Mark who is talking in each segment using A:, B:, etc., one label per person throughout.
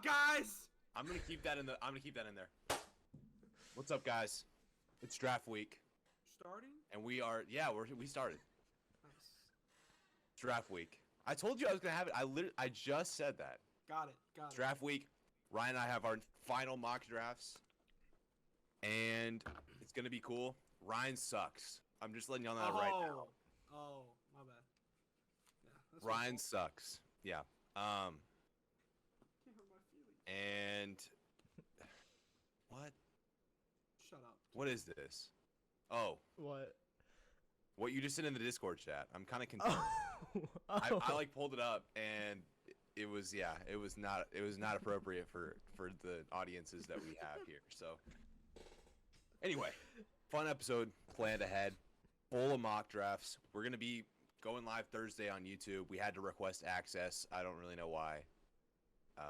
A: guys?
B: I'm gonna keep that in there. What's up, guys? It's draft week,
A: Starting?
B: and we started.
A: Nice.
B: Draft week. I told you I was gonna have it. I just said that.
A: Got it.
B: Draft week. Ryan and I have our final mock drafts, and it's gonna be cool. Ryan sucks. I'm just letting y'all know right now.
A: Oh, my bad. Yeah, that's
B: Ryan sucks. Yeah.
A: Can't hurt my feelings.
B: And what?
A: Shut up.
B: What is this? Oh, what you just sent in the Discord chat. I'm kind of concerned. I like pulled it up, and it was not appropriate for the audiences that we have here. So anyway, fun episode planned ahead, full of mock drafts. We're gonna be going live Thursday on YouTube. We had to request access. I don't really know why,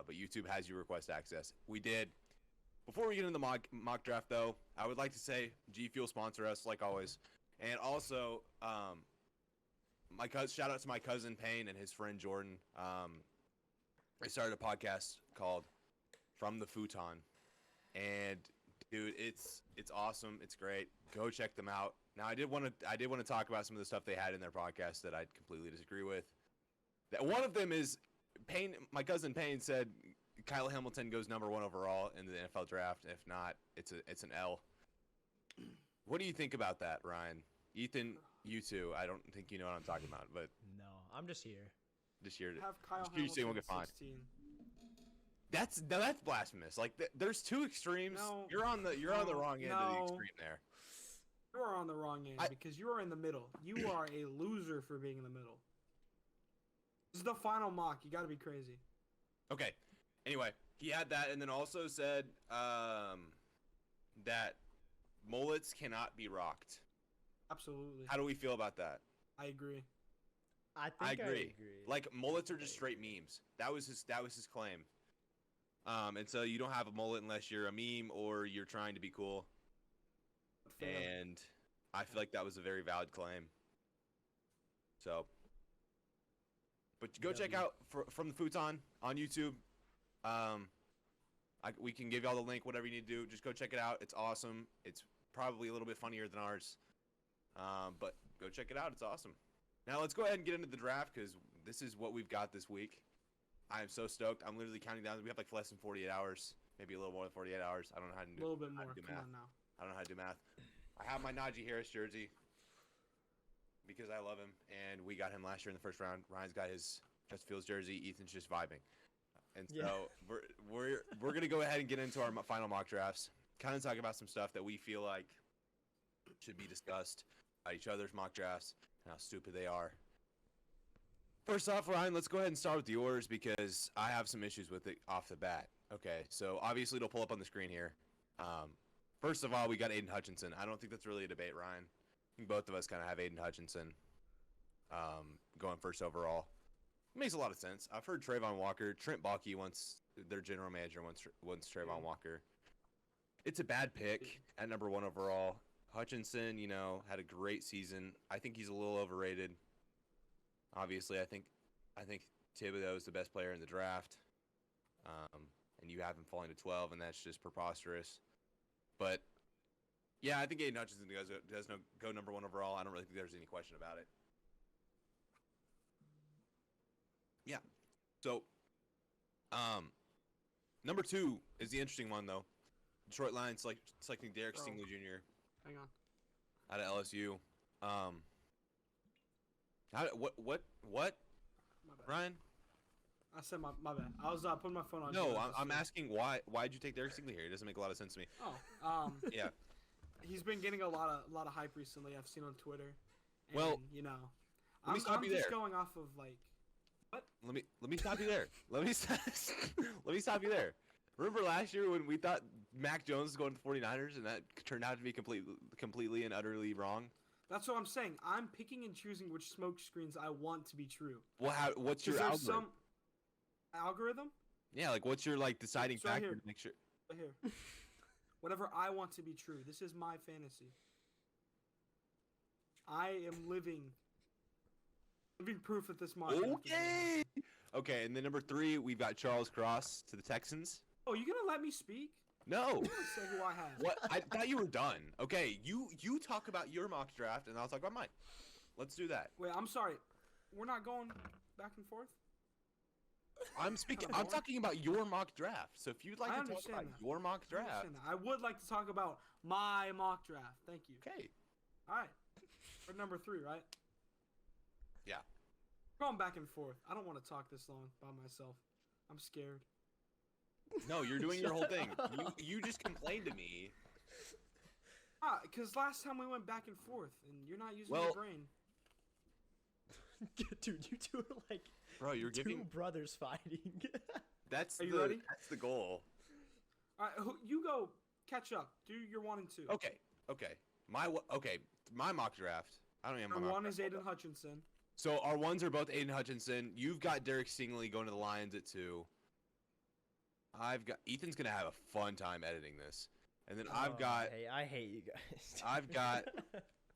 B: but YouTube has you request access. We did. Before we get into the mock draft, though, I would like to say G Fuel sponsor us like always, and also shout out to my cousin Payne and his friend Jordan. I started a podcast called From the Futon, and dude, it's awesome. It's great. Go check them out. Now, I did want to talk about some of the stuff they had in their podcast that I completely disagree with. That one of them is Payne. My cousin Payne said Kyle Hamilton goes number 1 overall in the NFL draft. If not, it's an L. What do you think about that, Ryan? Ethan, you too. I don't think you know what I'm talking about, but
C: no, I'm just here.
B: Just here to
A: Have Kyle
B: just here to see
A: Hamilton
B: what we can
A: 16.
B: find. That's blasphemous. Like there's two extremes.
A: No,
B: you're on the wrong end of the extreme there.
A: You are on the wrong end because you are in the middle. You are a loser for being in the middle. This is the final mock. You got to be crazy.
B: Okay. Anyway, he had that, and then also said that mullets cannot be rocked.
A: Absolutely.
B: How do we feel about that?
A: I agree.
C: I agree.
B: Like mullets are just straight memes. That was his claim. And so you don't have a mullet unless you're a meme or you're trying to be cool. And I feel like that was a very valid claim. So, but go check out From the Futon on YouTube. We can give y'all the link, whatever you need to do. Just go check it out. It's awesome. It's probably a little bit funnier than ours. But go check it out. It's awesome. Now let's go ahead and get into the draft because this is what we've got this week. I am so stoked. I'm literally counting down. We have like less than 48 hours, maybe a little more than 48 hours. I don't know how to do.
A: A little bit more.
B: Come
A: Come on now.
B: I don't know how to do math. I have my Najee Harris jersey because I love him, and we got him last year in the first round. Ryan's got his Justin Fields jersey. Ethan's just vibing, and so we're gonna go ahead and get into our final mock drafts. Kind of talk about some stuff that we feel like should be discussed at each other's mock drafts and how stupid they are. First off, Ryan, let's go ahead and start with yours because I have some issues with it off the bat. Okay, so obviously it'll pull up on the screen here. First of all, we got Aiden Hutchinson. I don't think that's really a debate, Ryan. I think both of us kind of have Aiden Hutchinson going first overall. It makes a lot of sense. I've heard Trayvon Walker. Trent Baalke their general manager wants Trayvon Walker. It's a bad pick at number 1 overall. Hutchinson, had a great season. I think he's a little overrated. Obviously, I think Thibodeau is the best player in the draft, and you have him falling to 12, and that's just preposterous. But yeah, I think Aiden Hutchinson does go number 1 overall. I don't really think there's any question about it. Yeah. So, number 2 is the interesting one though. Detroit Lions selecting Derek Stingley Jr.
A: Hang on.
B: Out of LSU. What?
A: My bad.
B: Ryan?
A: I said my bad. I was putting my phone on.
B: No, I'm asking why'd you take Derek Stingley here? It doesn't make a lot of sense to me.
A: Oh,
B: Yeah.
A: He's been getting a lot of hype recently. I've seen on Twitter. And,
B: Well,
A: I'm
B: me stop you
A: just
B: there.
A: going off of like. What?
B: Let me stop you there. let me stop you there. Remember last year when we thought Mac Jones was going to the 49ers and that turned out to be completely and utterly wrong?
A: That's what I'm saying. I'm picking and choosing which smoke screens I want to be true.
B: Well, what's your algorithm?
A: Some algorithm?
B: Yeah, like what's your deciding
A: right
B: factor
A: here.
B: to make sure?
A: Right here. Whatever I want to be true. This is my fantasy. I am living proof that this mock.
B: Okay, and then number 3, we've got Charles Cross to the Texans.
A: Oh, you gonna let me speak?
B: No.
A: I'm gonna say who I have.
B: What? I thought you were done. Okay, you talk about your mock draft, and I'll talk about mine. Let's do that.
A: Wait, I'm sorry. We're not going back and forth?
B: I'm talking about your mock draft. So if you'd like to talk about your mock draft.
A: I would like to talk about my mock draft. Thank you.
B: Okay.
A: All right. We're number 3, right?
B: Yeah.
A: We're going back and forth. I don't want to talk this long by myself. I'm scared.
B: No, you're doing your whole thing. You just complained to me.
A: Because last time we went back and forth, and you're not using your brain.
C: Dude, you two are like
B: Bro, you're
C: two
B: giving
C: brothers fighting.
B: That's
A: Are you ready?
B: That's the goal.
A: All right, you go catch up. Do your 1 and 2.
B: Okay. My mock draft. I don't even have my
A: Our
B: mock
A: 1 is
B: draft.
A: Aiden Hutchinson.
B: So our 1s are both Aiden Hutchinson. You've got Derek Stingley going to the Lions at 2. Ethan's gonna have a fun time editing this, and then I
C: hate you guys.
B: I've got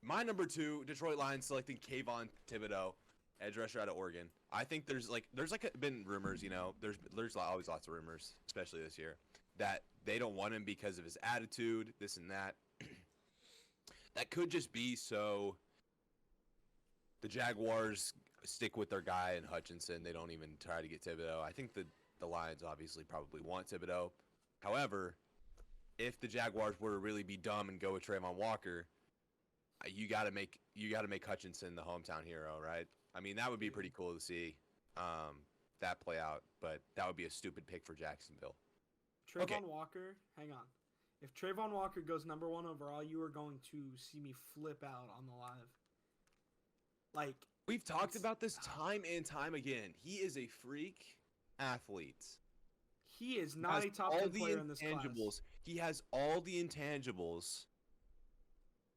B: my number 2 Detroit Lions selecting Kayvon Thibodeau, edge rusher out of Oregon. I think there's been rumors, there's always lots of rumors, especially this year, that they don't want him because of his attitude, this and that. That could just be so the Jaguars stick with their guy in Hutchinson. They don't even try to get Thibodeau. I think the Lions obviously probably want Thibodeau. However, if the Jaguars were to really be dumb and go with Trayvon Walker, you got to make Hutchinson the hometown hero, right? I mean, that would be pretty cool to see that play out, but that would be a stupid pick for Jacksonville.
A: Trayvon Walker, hang on. If Trayvon Walker goes number 1 overall, you are going to see me flip out on the live. Like,
B: we've talked about this time and time again. He is a freak athlete.
A: He is not a top 10 player in this class.
B: He has all the intangibles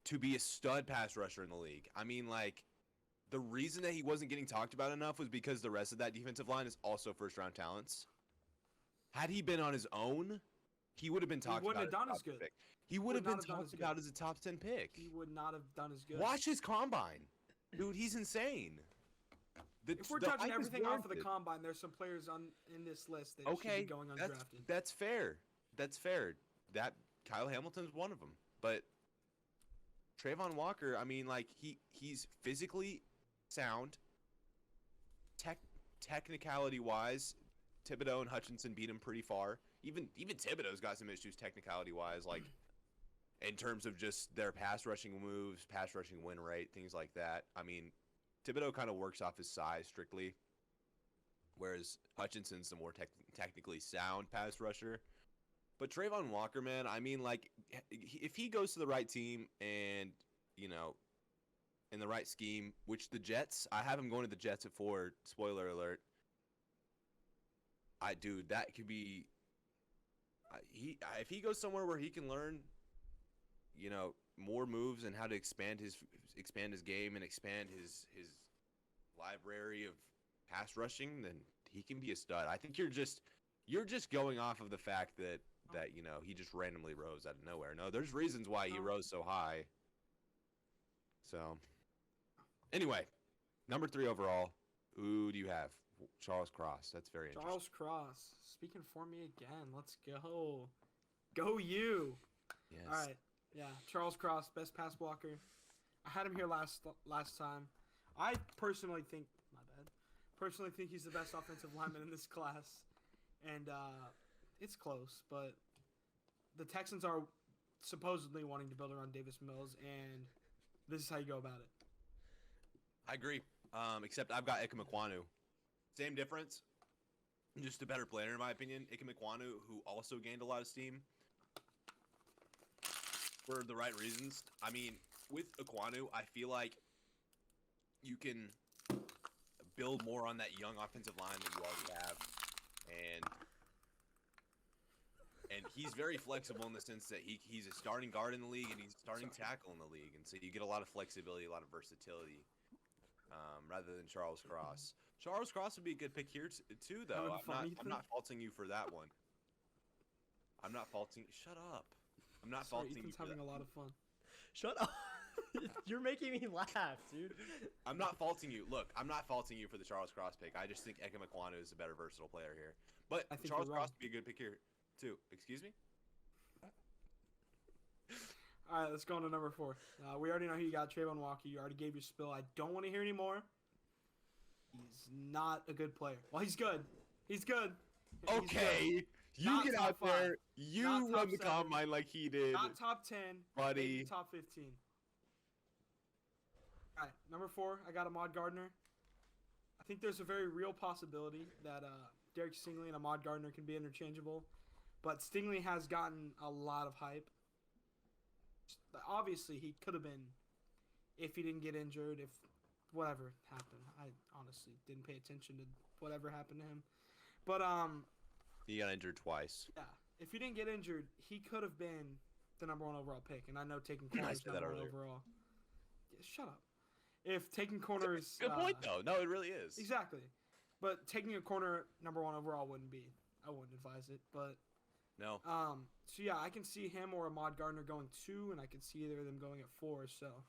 B: to be a stud pass rusher in the league. I mean, like, the reason that he wasn't getting talked about enough was because the rest of that defensive line is also first-round talents. Had he been on his own, he would have been talked about. He wouldn't have done as good. He would have been talked about as a top 10 pick.
A: He would not have done as good.
B: Watch his combine. Dude, he's insane.
A: If we're judging everything off of the combine, there's some players in this list that should be going undrafted.
B: That's fair. That's fair. That Kyle Hamilton's one of them. But Trayvon Walker, I mean, like, he's physically sound. Technicality-wise, Thibodeau and Hutchinson beat him pretty far. Even Thibodeau's got some issues technicality-wise, like in terms of just their pass rushing moves, pass rushing win rate, things like that. I mean, Thibodeau kind of works off his size strictly, whereas Hutchinson's the more technically sound pass rusher. But Trayvon Walker, man, I mean, like, if he goes to the right team and, in the right scheme, which the Jets, I have him going to the Jets at 4, spoiler alert. Dude, that could be, if he goes somewhere where he can learn, more moves and how to expand his game and expand his library of pass rushing, then he can be a stud. I think you're just going off of the fact that he just randomly rose out of nowhere. No, there's reasons why he rose so high. So, anyway, number 3 overall. Who do you have? Charles Cross. That's very interesting.
A: Charles Cross. Speaking for me again. Let's go. Go you.
B: Yes.
A: All right. Yeah, Charles Cross, best pass blocker. I had him here last time. I personally think he's the best offensive lineman in this class. And it's close, but the Texans are supposedly wanting to build around Davis Mills, and this is how you go about it.
B: I agree. Except I've got Ike Mikwanu. Same difference. Just a better player, in my opinion. Ike Mikwanu, who also gained a lot of steam for the right reasons. I mean, with Mikwanu, I feel like you can build more on that young offensive line that you already have. And he's very flexible in the sense that he's a starting guard in the league and he's a starting tackle in the league. And so you get a lot of flexibility, a lot of versatility, rather than Charles Cross. Charles Cross would be a good pick here too, though. I'm not faulting you for that one. I'm not faulting. Shut up. I'm not faulting you.
A: Ethan's having a lot of fun.
C: Shut up. You're making me laugh, dude.
B: I'm not faulting you. Look, I'm not faulting you for the Charles Cross pick. I just think Ike Mikwanu is a better versatile player here. But
A: I think
B: Charles
A: you're
B: Cross
A: wrong.
B: would be a good pick here, too. Excuse me?
A: All right, let's go on to number 4. We already know who you got, Trayvon Walker. You already gave your spill. I don't want to hear any more. He's not a good player. Well, he's good. He's good. He's
B: Okay. You
A: Not
B: get
A: top
B: out there.
A: 5.
B: You
A: Not top
B: run the
A: 7.
B: combine like he did.
A: Not top 10,
B: Buddy.
A: maybe top 15. All right, number 4, I got Ahmad Gardner. I think there's a very real possibility that Derek Stingley and Ahmad Gardner can be interchangeable, but Stingley has gotten a lot of hype. Obviously, he could have been if he didn't get injured, if whatever happened. I honestly didn't pay attention to whatever happened to him. But
B: He got injured twice.
A: yeah, if he didn't get injured, he could have been the number 1 overall pick. And I know taking
B: I
A: corners
B: said that
A: number 1
B: earlier.
A: overall. Yeah, shut up. If taking corners,
B: Good point, though. No, it really is.
A: exactly. But taking a corner number 1 overall wouldn't be. I wouldn't advise it. But
B: No.
A: so yeah, I can see him or Ahmad Gardner going 2, and I can see either of them going at 4. So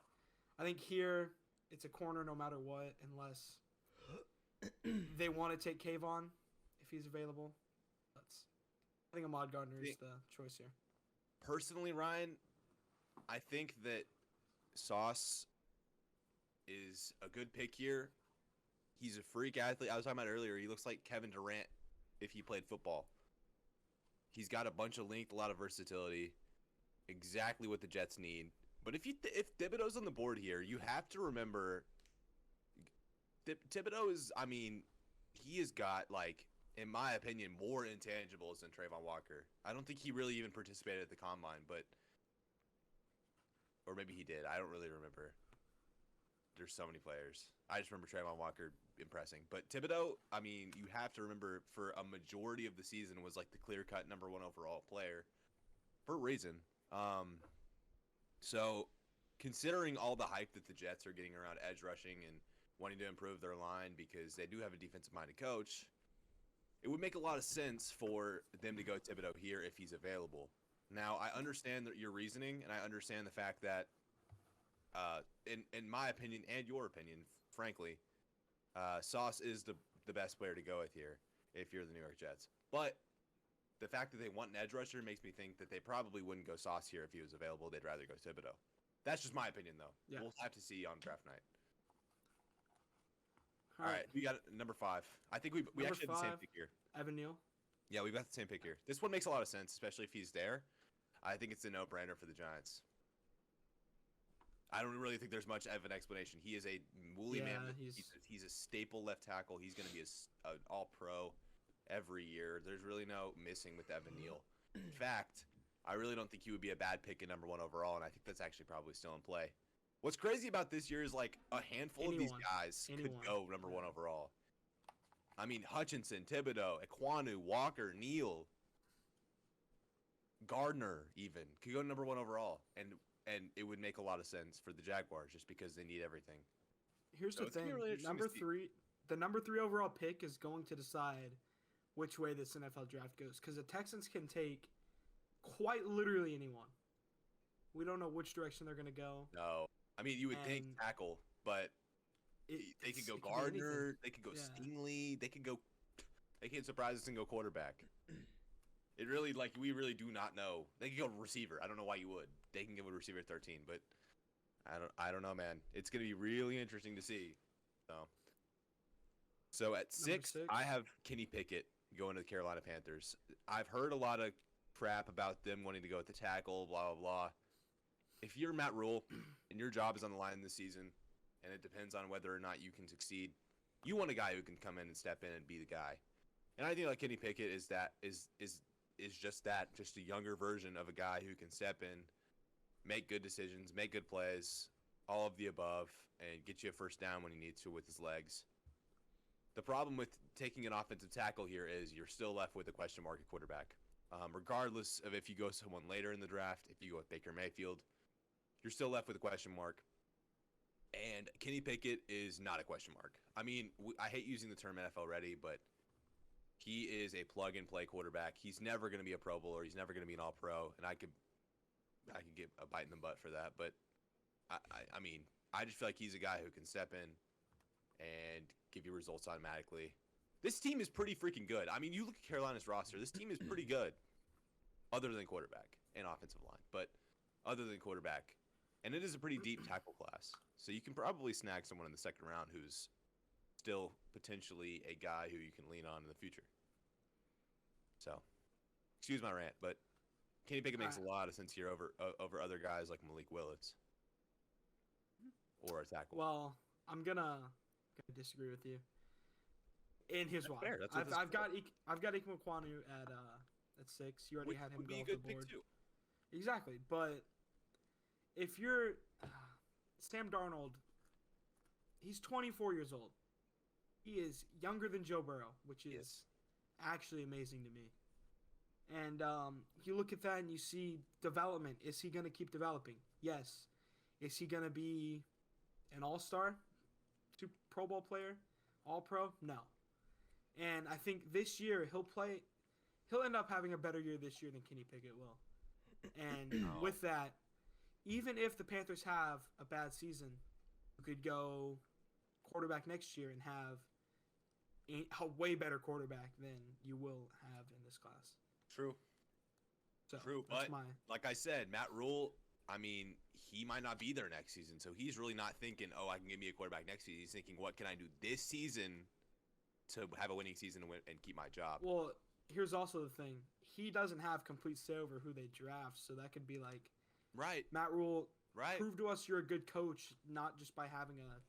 A: I think here it's a corner no matter what, unless they want to take Kayvon if he's available. I think Ahmad Gardner is the choice here.
B: Personally, Ryan, I think that Sauce is a good pick here. He's a freak athlete. I was talking about earlier. He looks like Kevin Durant if he played football. He's got a bunch of length, a lot of versatility, exactly what the Jets need. But if Thibodeau's on the board here, you have to remember Thibodeau is, I mean, he has got, like, in my opinion, more intangibles than Trayvon Walker. I don't think he really even participated at the combine, but, or maybe he did. I don't really remember. There's so many players. I just remember Trayvon Walker impressing. But Thibodeau, I mean, you have to remember for a majority of the season was like the clear-cut number 1 overall player for a reason. So considering all the hype that the Jets are getting around edge rushing and wanting to improve their line because they do have a defensive-minded coach, it would make a lot of sense for them to go Thibodeau here if he's available. Now, I understand your reasoning, and I understand the fact that in my opinion and your opinion, frankly, Sauce is the best player to go with here if you're the New York Jets. But the fact that they want an edge rusher makes me think that they probably wouldn't go Sauce here if he was available. They'd rather go Thibodeau. That's just my opinion, though.
A: Yeah.
B: We'll have to see on draft night.
A: All right,
B: we got number 5. I think we
A: Number
B: actually have the same
A: 5.
B: pick here.
A: Evan Neal.
B: Yeah, we've got the same pick here. This one makes a lot of sense, especially if he's there. I think it's a no-brainer for the Giants. I don't really think there's much of an explanation. He is a woolly
A: Yeah,
B: man.
A: he's-
B: He's a staple left tackle. He's going to be an all-pro every year. There's really no missing with Evan Neal. In fact, I really don't think he would be a bad pick at number 1 overall, and I think that's actually probably still in play. What's crazy about this year is like a handful of these guys could go number 1 overall. I mean, Hutchinson, Thibodeau, Mikwanu, Walker, Neal, Gardner even could go number 1 overall, and it would make a lot of sense for the Jaguars just because they need everything.
A: Here's
B: So
A: the
B: it's gonna be
A: thing:
B: really interesting
A: number
B: to see.
A: 3, the number 3 overall pick is going to decide which way this NFL draft goes, because the Texans can take quite literally anyone. We don't know which direction they're going to go.
B: No, I mean you would think
A: And
B: tackle, but they could go Gardner, they could go Stingley, they could go. They can't surprise us and go quarterback. It really, like, we really do not know. They could go receiver. I don't know why you would. They can give a receiver at 13, but I don't know, man. It's gonna be really interesting to see. So at 6, I have Kenny Pickett going to the Carolina Panthers. I've heard a lot of crap about them wanting to go with the tackle, blah blah blah. If you're Matt Rule and your job is on the line this season, and it depends on whether or not you can succeed, you want a guy who can come in and step in and be the guy. And I think like Kenny Pickett is just that, just a younger version of a guy who can step in, make good decisions, make good plays, all of the above, and get you a first down when he needs to with his legs. The problem with taking an offensive tackle here is you're still left with a question mark at quarterback. Regardless of if you go someone later in the draft, if you go with Baker Mayfield, you're still left with a question mark. And Kenny Pickett is not a question mark. I mean, I hate using the term NFL ready, but he is a plug-and-play quarterback. He's never going to be a Pro Bowler. He's never going to be an All-Pro, and I could get a bite in the butt for that. But I mean, I just feel like he's a guy who can step in and give you results automatically. This team is pretty freaking good. I mean, you look at Carolina's roster. This team is pretty good, other than quarterback and offensive line. But other than quarterback, and it is a pretty deep tackle class. So you can probably snag someone in the second round who's still potentially a guy who you can lean on in the future. So, excuse my rant, but Kenny Pickett makes a lot of sense here over other guys like Malik Willis or a tackle.
A: Well, I'm gonna disagree with you. And here's why.
B: Fair.
A: I've got Ike Mikwanu at 6. You already had him go off the board.
B: Too.
A: Exactly, but if you're Sam Darnold, he's 24 years old. He is younger than Joe Burrow, which is actually amazing to me. And you look at that and you see development. Is he going to keep developing? Yes. Is he going to be an all-star? Pro Bowl player? All-pro? No. And I think this year he'll end up having a better year this year than Kenny Pickett will. And with that, even if the Panthers have a bad season, you could go quarterback next year and have a way better quarterback than you will have in this class.
B: True.
A: So,
B: True, but like I said, Matt Rule, I mean, he might not be there next season, so he's really not thinking, oh, I can give me a quarterback next season. He's thinking, what can I do this season to have a winning season and keep my job?
A: Well, here's also the thing. He doesn't have complete say over who they draft, so that could be like,
B: right,
A: Matt Rule,
B: right,
A: prove to us you're a good coach, not just by having a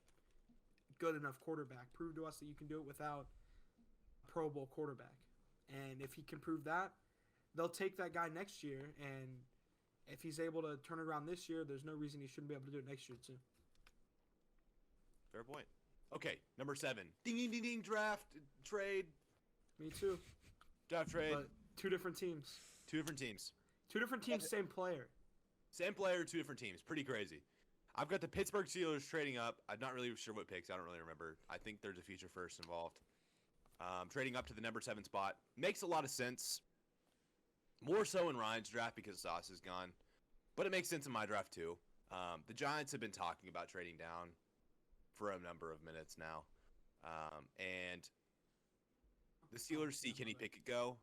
A: good enough quarterback. Prove to us that you can do it without a Pro Bowl quarterback. And if he can prove that, they'll take that guy next year, and if he's able to turn it around this year, there's no reason he shouldn't be able to do it next year too.
B: Fair point. Okay, number 7. Ding, ding, ding, ding, draft, trade.
A: Me too.
B: Draft, trade.
A: But 2 different teams.
B: 2 different teams.
A: 2 different teams, same player.
B: Same player, 2 different teams. Pretty crazy. I've got the Pittsburgh Steelers trading up. I'm not really sure what picks. I don't really remember. I think there's a future first involved. Trading up to the number 7 spot. Makes a lot of sense. More so in Ryan's draft because Sauce is gone. But it makes sense in my draft too. The Giants have been talking about trading down for a number of minutes now. And the Steelers see Kenny Pickett go,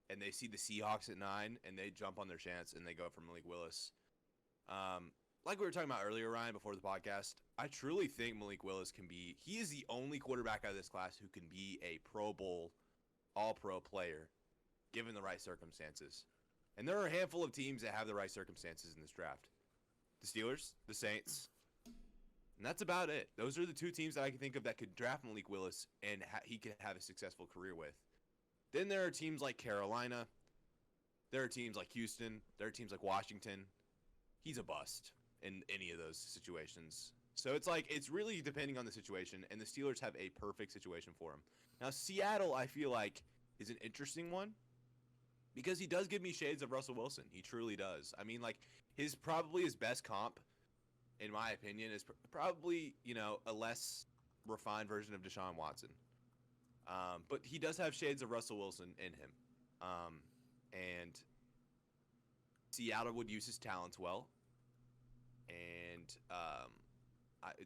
B: and they see the Seahawks at 9, and they jump on their chance, and they go for Malik Willis. Like we were talking about earlier, Ryan, before the podcast, I truly think Malik Willis he is the only quarterback out of this class who can be a Pro Bowl, All-Pro player, given the right circumstances. And there are a handful of teams that have the right circumstances in this draft. The Steelers, the Saints, and that's about it. Those are the 2 teams that I can think of that could draft Malik Willis and he could have a successful career with. Then there are teams like Carolina. There are teams like Houston. There are teams like Washington. He's a bust in any of those situations. So it's really depending on the situation, and the Steelers have a perfect situation for him. Now, Seattle, I feel like, is an interesting one because he does give me shades of Russell Wilson. He truly does. I mean, like, probably his best comp, in my opinion, is probably, a less refined version of Deshaun Watson. But he does have shades of Russell Wilson in him. And Seattle would use his talents well. And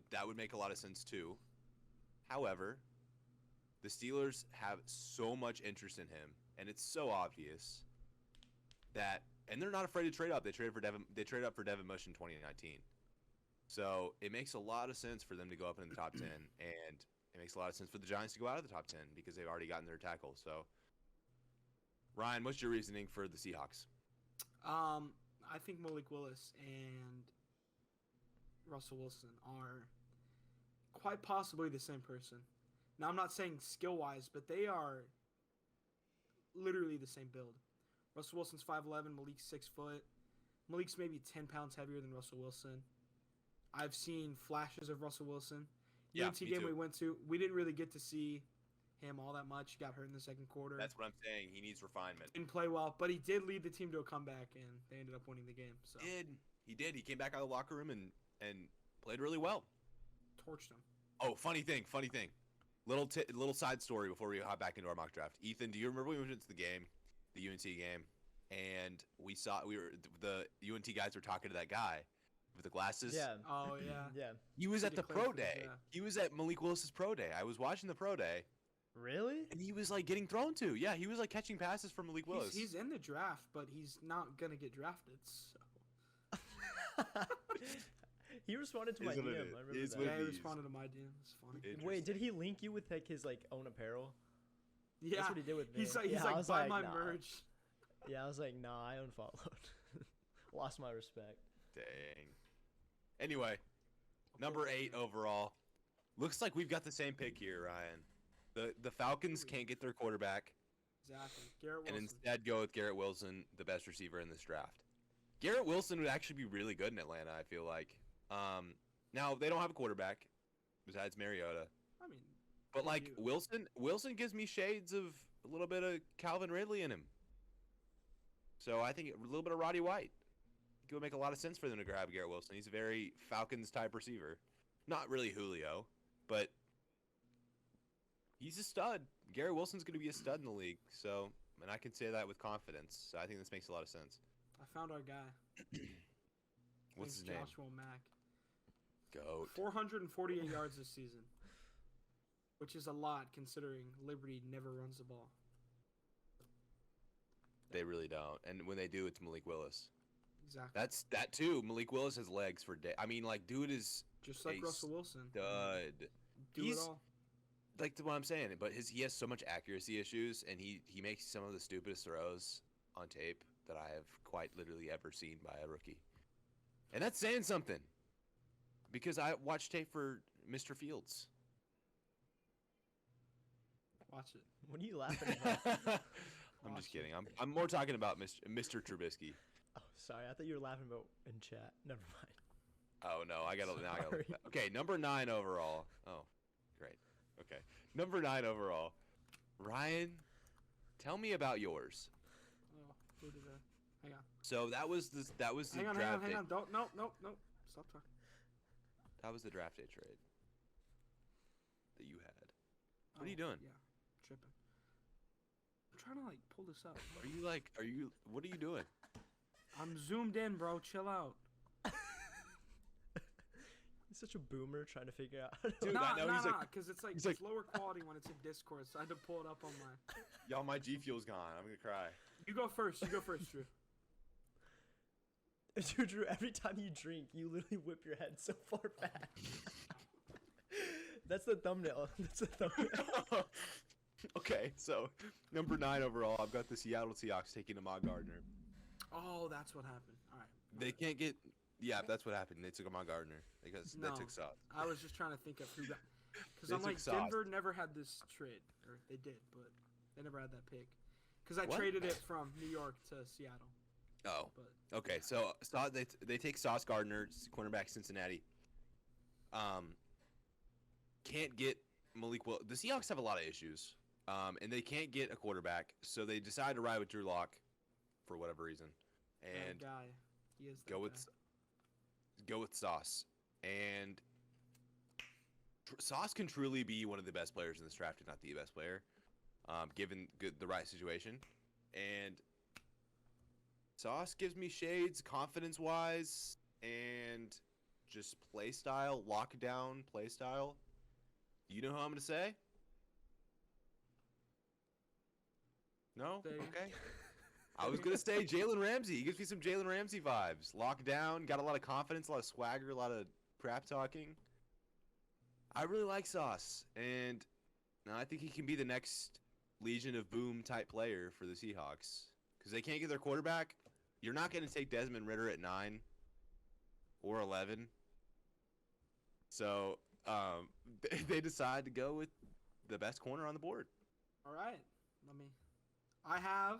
B: that would make a lot of sense too. However, the Steelers have so much interest in him, and it's so obvious that, and they're not afraid to trade up. They traded up for Devin Bush in 2019. So it makes a lot of sense for them to go up in the top 10, and it makes a lot of sense for the Giants to go out of the top 10 because they've already gotten their tackle. So, Ryan, what's your reasoning for the Seahawks?
A: I think Malik Willis and Russell Wilson are quite possibly the same person. Now, I'm not saying skill-wise, but they are literally the same build. Russell Wilson's 5'11", Malik's 6 foot. Malik's maybe 10 pounds heavier than Russell Wilson. I've seen flashes of Russell Wilson.
B: Yeah,
A: UNT game we went to, we didn't really get to see him all that much. He got hurt in the second quarter.
B: That's what I'm saying. He needs refinement.
A: Didn't play well, but he did lead the team to a comeback, and they ended up winning the game. So
B: He did. He came back out of the locker room and played really well.
A: Torched him.
B: Oh, funny thing. Little side story before we hop back into our mock draft. Ethan, do you remember when we went to the game, the UNT game, and the UNT guys were talking to that guy, with the glasses.
C: Yeah.
A: Oh yeah.
C: Yeah.
B: He was
A: He
B: at the
A: declared
B: pro
A: for this,
B: day.
A: yeah.
B: He was at Malik Willis's pro day. I was watching the pro day,
C: Really?
B: and he was like getting thrown to. Yeah, he was like catching passes from Malik Willis.
A: He's in the draft, but he's not gonna get drafted. So.
C: He responded to my
B: Is what it
C: DM.
B: is.
C: I remember
B: Is
C: that.
B: what
A: Yeah,
B: it
A: he
B: is.
A: responded to my DM. It's funny.
C: Wait, did he link you with like his like own apparel?
A: Yeah,
C: That's what he did with me.
A: he's like,
C: Yeah, I was
A: buy
C: like,
A: my
C: nah.
A: merch.
C: Yeah, I was like, nah, I unfollowed. Lost my respect.
B: Dang. Anyway, number 8 overall. Looks like we've got the same pick here, Ryan. The Falcons can't get their quarterback,
A: Exactly. Garrett
B: and
A: Wilson.
B: instead go with Garrett Wilson, the best receiver in this draft. Garrett Wilson would actually be really good in Atlanta, I feel like. Now they don't have a quarterback besides Mariota,
A: I mean,
B: but like
A: you.
B: Wilson gives me shades of a little bit of Calvin Ridley in him. So I think a little bit of Roddy White. It would make a lot of sense for them to grab Garrett Wilson. He's a very Falcons type receiver. Not really Julio, but he's a stud. Garrett Wilson's going to be a stud in the league. So, and I can say that with confidence. So I think this makes a lot of sense.
A: I found our guy.
B: What's his
A: Name's
B: name?
A: Joshua Mack.
B: Goat.
A: 448 yards this season, which is a lot considering Liberty never runs the ball.
B: They really don't. And when they do, it's Malik Willis.
A: Exactly.
B: That's that too. Malik Willis has legs for day. I mean, like, dude is
A: Just like
B: a
A: Russell Wilson.
B: stud.
A: Do
B: He's-
A: it all.
B: Like what I'm saying, but he has so much accuracy issues, and he makes some of the stupidest throws on tape that I have quite literally ever seen by a rookie. And that's saying something, because I watched tape for Mr. Fields.
A: Watch it.
C: What are you laughing about?
B: I'm just kidding. I'm more talking about Mr. Trubisky.
C: Oh, sorry. I thought you were laughing about in chat. Never mind.
B: Oh no, I gotta.
C: Sorry.
B: Okay, number 9 overall. Oh, great. Okay, number 9 overall. Ryan, tell me about yours.
A: Oh, who did I? Hang on.
B: So that was the
A: Hang on.
B: draft
A: Hang
B: day.
A: on. Don't. No. Stop talking.
B: That was the draft day trade that you had. What are you
A: Oh,
B: doing?
A: Yeah, tripping. I'm trying to like pull this up.
B: What are you doing?
A: I'm zoomed in, bro. Chill out.
C: He's such a boomer trying to figure out.
B: Dude,
A: Nah,
B: I know he's like-
A: because it's
B: he's
A: it's
B: like-
A: lower quality when it's in Discord, so I had to pull it up on my.
B: Y'all, my G Fuel's gone. I'm gonna cry.
A: You go first, Drew.
C: Dude, Drew, every time you drink, you literally whip your head so far back. That's the thumbnail. That's the thumbnail.
B: Okay, so number 9 overall, I've got the Seattle Seahawks taking Ahmad Gardner.
A: Oh, that's what happened. All right.
B: They can't get. Yeah, that's what happened. They took Ahmad Gardner because they
A: No.
B: took Sauce.
A: I was just trying to think of who that. Because
B: They
A: I'm
B: took
A: like,
B: Sauce.
A: Denver never had this trade, or they did, but they never had that pick. Because I
B: What?
A: traded it from New York to Seattle.
B: Oh,
A: But
B: okay. So they take Sauce Gardner, cornerback Cincinnati. Can't get Malik Will. The Seahawks have a lot of issues, and they can't get a quarterback, so they decide to ride with Drew Lock for whatever reason, and
A: that guy, he is that
B: go with
A: guy.
B: go with Sauce. And Sauce can truly be one of the best players in this draft, if not the best player, given the right situation. And Sauce gives me shades confidence-wise and just play style, lockdown play style. You know who I'm going to say? No?
A: Say-
B: Okay. I was going to say Jalen Ramsey. He gives me some Jalen Ramsey vibes. Lockdown, got a lot of confidence, a lot of swagger, a lot of crap talking. I really like Sauce, and I think he can be the next Legion of Boom type player for the Seahawks because they can't get their quarterback. You're not going to take Desmond Ridder at 9 or 11. So they decide to go with the best corner on the board.
A: All right, I have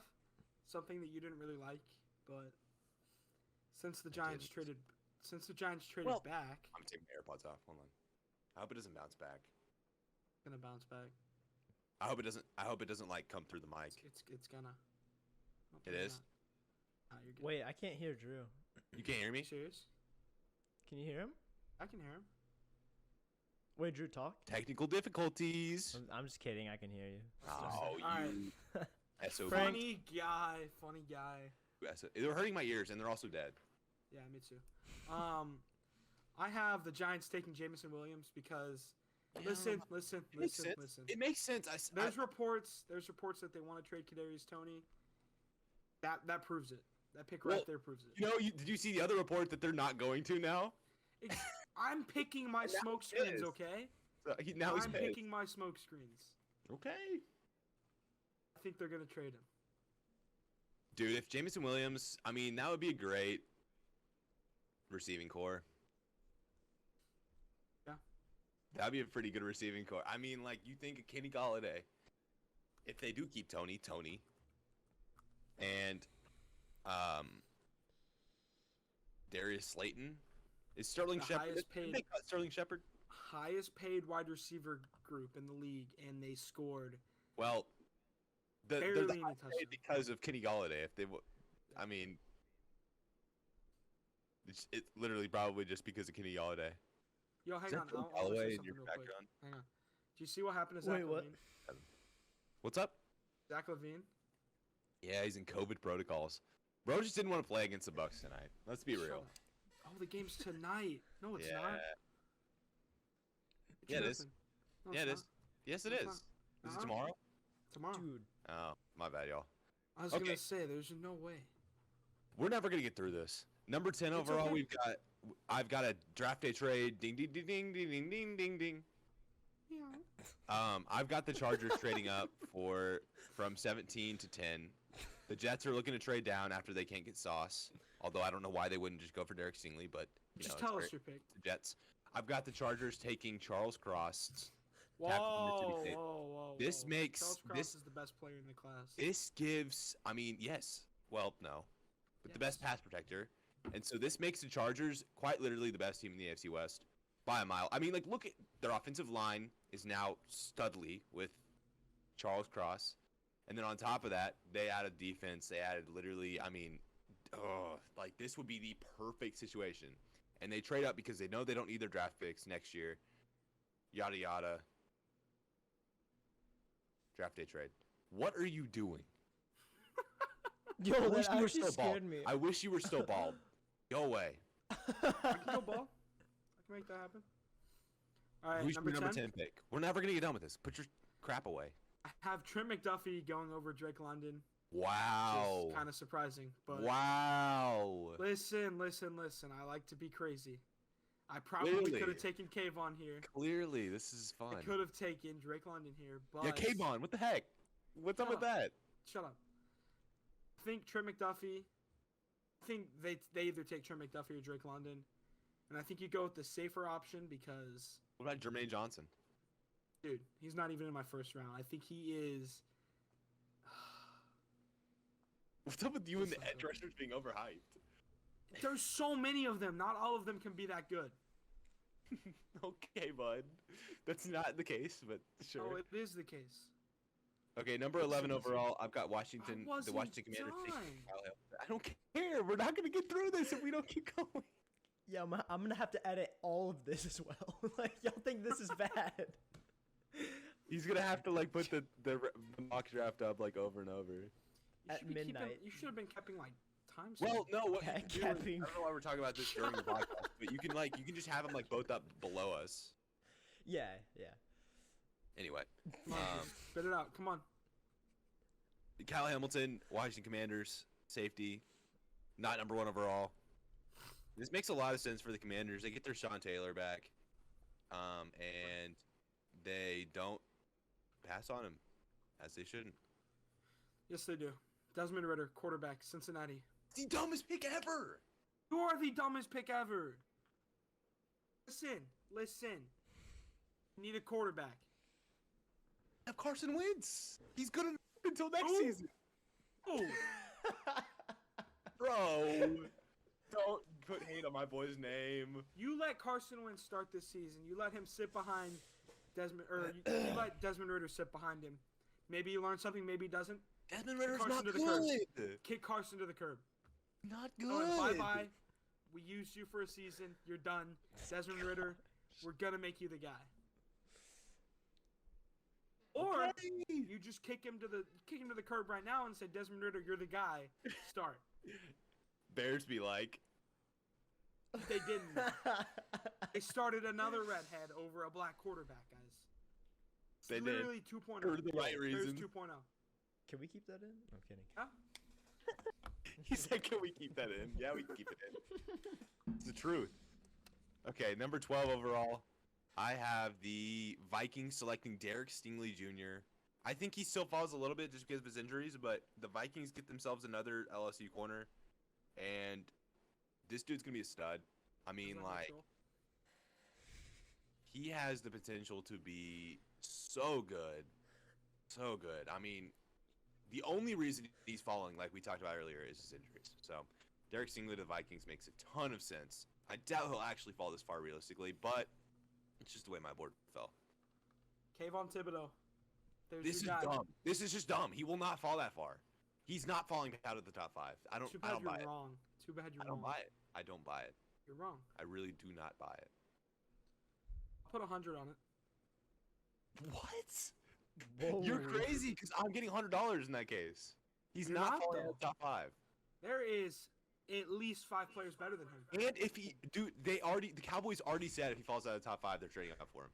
A: something that you didn't really like, but since the Giants traded
C: Well-
A: back,
B: I'm going to take my AirPods off. Hold on. I hope it doesn't bounce back.
A: it's gonna bounce back.
B: I hope it doesn't like come through the mic.
A: It's gonna. Oh,
B: It
A: maybe
B: is?
A: not. You're good.
C: Wait, I can't hear Drew.
B: You can't hear
A: Are
B: me?
A: you serious?
C: Can you hear him?
A: I can hear him.
C: Wait, Drew, talk.
B: Technical difficulties.
C: I'm just kidding. I can hear you.
B: Oh,
A: Alright.
B: you SOB.
C: Frank.
A: Funny guy.
B: They're hurting my ears, and they're also dead.
A: Yeah, me too. I have the Giants taking Jameson Williams because listen.
B: It makes sense.
A: There's reports that they want to trade Kadarius Toney. That proves it. That pick right there proves it.
B: Did you see the other report that they're not going to now?
A: I'm picking my smoke screens, okay?
B: So he's
A: picking my smoke screens.
B: Okay.
A: I think they're gonna trade him.
B: Dude, if Jameson Williams, I mean, that would be a great receiving core.
A: Yeah.
B: That'd be a pretty good receiving core. I mean, like, you think of Kenny Golladay. If they do keep Tony, and Darius Slayton, is Sterling Shepard? Sterling Shepard,
A: highest paid wide receiver group in the league, and they scored.
B: Well, they're the highest paid because of Kenny Golladay. If they, I mean, it's literally probably just because of Kenny Golladay.
A: Yo, hang on. I'll say something real quick. Hang on. Do you see what happened to Zach Levine?
C: What?
B: What's up?
A: Zach Levine?
B: Yeah, he's in COVID protocols. Bro just didn't want to play against the Bucks tonight. Let's be real.
A: Oh, the game's tonight. No, it's not.
B: Yeah, it is.
A: No,
B: yeah, it is. Yes, it is. Is it tomorrow?
A: Tomorrow.
C: Dude.
B: Oh, my bad, y'all.
A: I was gonna say, there's no way.
B: We're never gonna get through this. Number 10 overall,
A: okay.
B: I've got a draft day trade. Ding, ding, ding, ding, ding, ding, ding, ding, ding.
A: Yeah.
B: I've got the Chargers trading up from 17 to 10. The Jets are looking to trade down after they can't get Sauce. Although I don't know why they wouldn't just go for Derek Stingley, but
A: just tell us your pick.
B: The Jets. I've got the Chargers taking Charles Cross.
A: Whoa.
B: This makes
A: Charles Cross is the best player in the class.
B: This gives, I mean, yes. Well, no. But the best pass protector. And so this makes the Chargers quite literally the best team in the AFC West by a mile. I mean, like, look at their offensive line is now studly with Charles Cross. And then on top of that, they added defense. They added literally, I mean, like this would be the perfect situation. And they trade up because they know they don't need their draft picks next year. Yada, yada. Draft day trade. What are you doing?
C: Yo, that actually scared me.
B: I wish you were still bald. Go away.
A: I can go ball. I can make that happen. All right,
B: Who's your number 10 pick? We're never going to get done with this. Put your crap away.
A: I have Trent McDuffie going over Drake London.
B: Wow.
A: Which is kind of surprising. But
B: wow.
A: Listen. I like to be crazy. I probably could have taken Kayvon here.
B: Clearly, this is fun.
A: I could have taken Drake London here, but...
B: Yeah, Kayvon, what the heck? What's up with that?
A: Shut up. I think Trent McDuffie... I think they either take Trent McDuffie or Drake London. And I think you go with the safer option because...
B: What about Jermaine Johnson?
A: Dude, he's not even in my first round. I think he is...
B: What's up with you and the edge rushers being overhyped?
A: There's so many of them. Not all of them can be that good.
B: Okay, bud. That's not the case, but sure.
A: Oh, it is the case.
B: Okay, number 11 overall, I've got Washington, the Washington Commanders. I don't care. We're not going to get through this if we don't keep going.
C: Yeah, I'm going to have to edit all of this as well. Like, y'all think this is bad.
B: He's going to have to, like, put the mock draft up, like, over and over.
C: At midnight.
A: You should have been keeping, like, time.
B: Well, no, what you do, I
C: capping.
B: don't know why we're talking about this during the podcast, but you can just have them, like, both up below us.
C: Yeah.
B: Anyway.
A: Spit it out. Come on.
B: Kyle Hamilton, Washington Commanders, safety, not number 1 overall. This makes a lot of sense for the Commanders. They get their Sean Taylor back, and they don't pass on him, as they shouldn't.
A: Yes, they do. Desmond Ridder, quarterback, Cincinnati.
B: The dumbest pick ever!
A: You are the dumbest pick ever! Listen. You need a quarterback.
B: Have Carson Wentz. He's good enough until next season.
A: Oh.
B: Bro, don't put hate on my boy's name.
A: You let Carson Wentz start this season. You let him sit behind Desmond, or you let Desmond Ridder sit behind him. Maybe he learns something, maybe he doesn't.
B: Desmond Ridder's not good.
A: Kick Carson to the curb.
B: Not good.
A: Bye-bye. We used you for a season. You're done. Desmond Ridder, we're going to make you the guy. Or you just kick him to the curb right now and say, Desmond Ridder, you're the guy. Start.
B: Bears be like,
A: they didn't. They started another redhead over a black quarterback, guys. It's
B: They did.
A: literally 2.0.
B: For the right
A: There's
B: reasons.
A: 2.0.
C: Can we keep that in? I'm kidding.
A: Huh?
B: He said, "Can we keep that in?" Yeah, we can keep it in. It's the truth. Okay, number 12 overall. I have the Vikings selecting Derek Stingley Jr. I think he still falls a little bit just because of his injuries, but the Vikings get themselves another LSU corner, and this dude's gonna be a stud. I mean, like, he has the potential to be so good, so good. I mean, the only reason he's falling, like we talked about earlier, is his injuries. So, Derek Stingley to the Vikings makes a ton of sense. I doubt he'll actually fall this far realistically, but it's just the way my board fell.
A: Kayvon Thibodeau. There's
B: This is
A: your guy.
B: dumb. This is just dumb. He will not fall that far. He's not falling out of the top 5. I don't
A: Too
B: buy
A: bad you're
B: it.
A: wrong. Too bad you're
B: I don't
A: wrong.
B: buy it. I don't buy it.
A: You're wrong.
B: I really do not buy it.
A: I'll put 100 on it.
B: What?
C: Whoa.
B: You're crazy because I'm getting $100 in that case. He's
A: You're
B: not
A: not,
B: falling out
A: though.
B: of the top 5.
A: There is at least 5 players better than him.
B: And if he, dude, the Cowboys already said if he falls out of the top 5, they're trading up for him.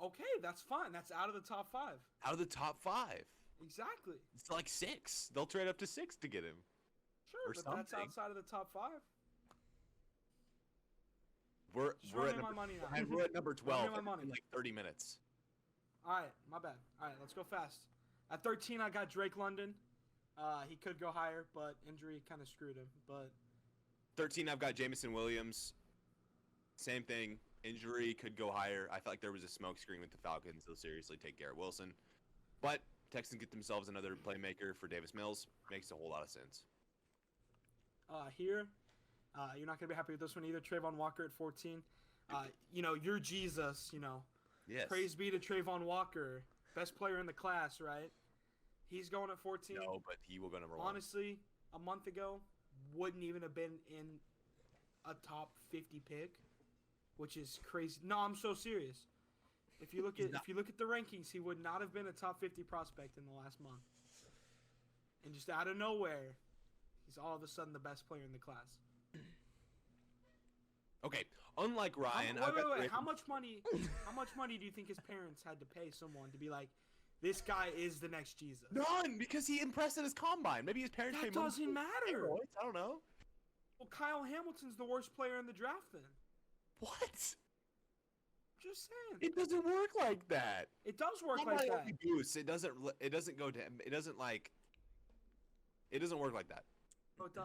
A: Okay, that's fine. That's out of the top 5.
B: Out of the top 5.
A: Exactly.
B: It's like 6. They'll trade up to 6 to get him.
A: Sure,
B: Or
A: but that's
B: something.
A: outside of the top 5.
B: We're
A: Show
B: at
A: me my
B: number,
A: money now.
B: and we're at number 12
A: my money.
B: in like 30 minutes.
A: All right, my bad. All right, let's go fast. At 13, I got Drake London. He could go higher, but injury kind of screwed him. But
B: 13, I've got Jamison Williams. Same thing. Injury could go higher. I felt like there was a smoke screen with the Falcons. They'll seriously take Garrett Wilson. But Texans get themselves another playmaker for Davis Mills. Makes a whole lot of sense.
A: here, you're not going to be happy with this one either. Trayvon Walker at 14. You're Jesus,
B: Yes.
A: Praise be to Trayvon Walker. Best player in the class, right? He's going at 14.
B: No, but he will go number 1.
A: Honestly, a month ago, wouldn't even have been in a top 50 pick, which is crazy. No, I'm so serious. If you look at the rankings, he would not have been a top 50 prospect in the last month. And just out of nowhere, he's all of a sudden the best player in the class.
B: Okay. Unlike Ryan,
A: Wait. How much money do you think his parents had to pay someone to be like, this guy is the next Jesus?
B: None, because he impressed at his combine. Maybe his parents
A: That
B: paid more.
A: doesn't matter.
B: I don't know.
A: Well, Kyle Hamilton's the worst player in the draft then.
B: What?
A: Just saying.
B: It doesn't work like that.
A: It does work
B: Not
A: like
B: by
A: that.
B: every boost. It doesn't go to. It doesn't work like that.
A: No, it does.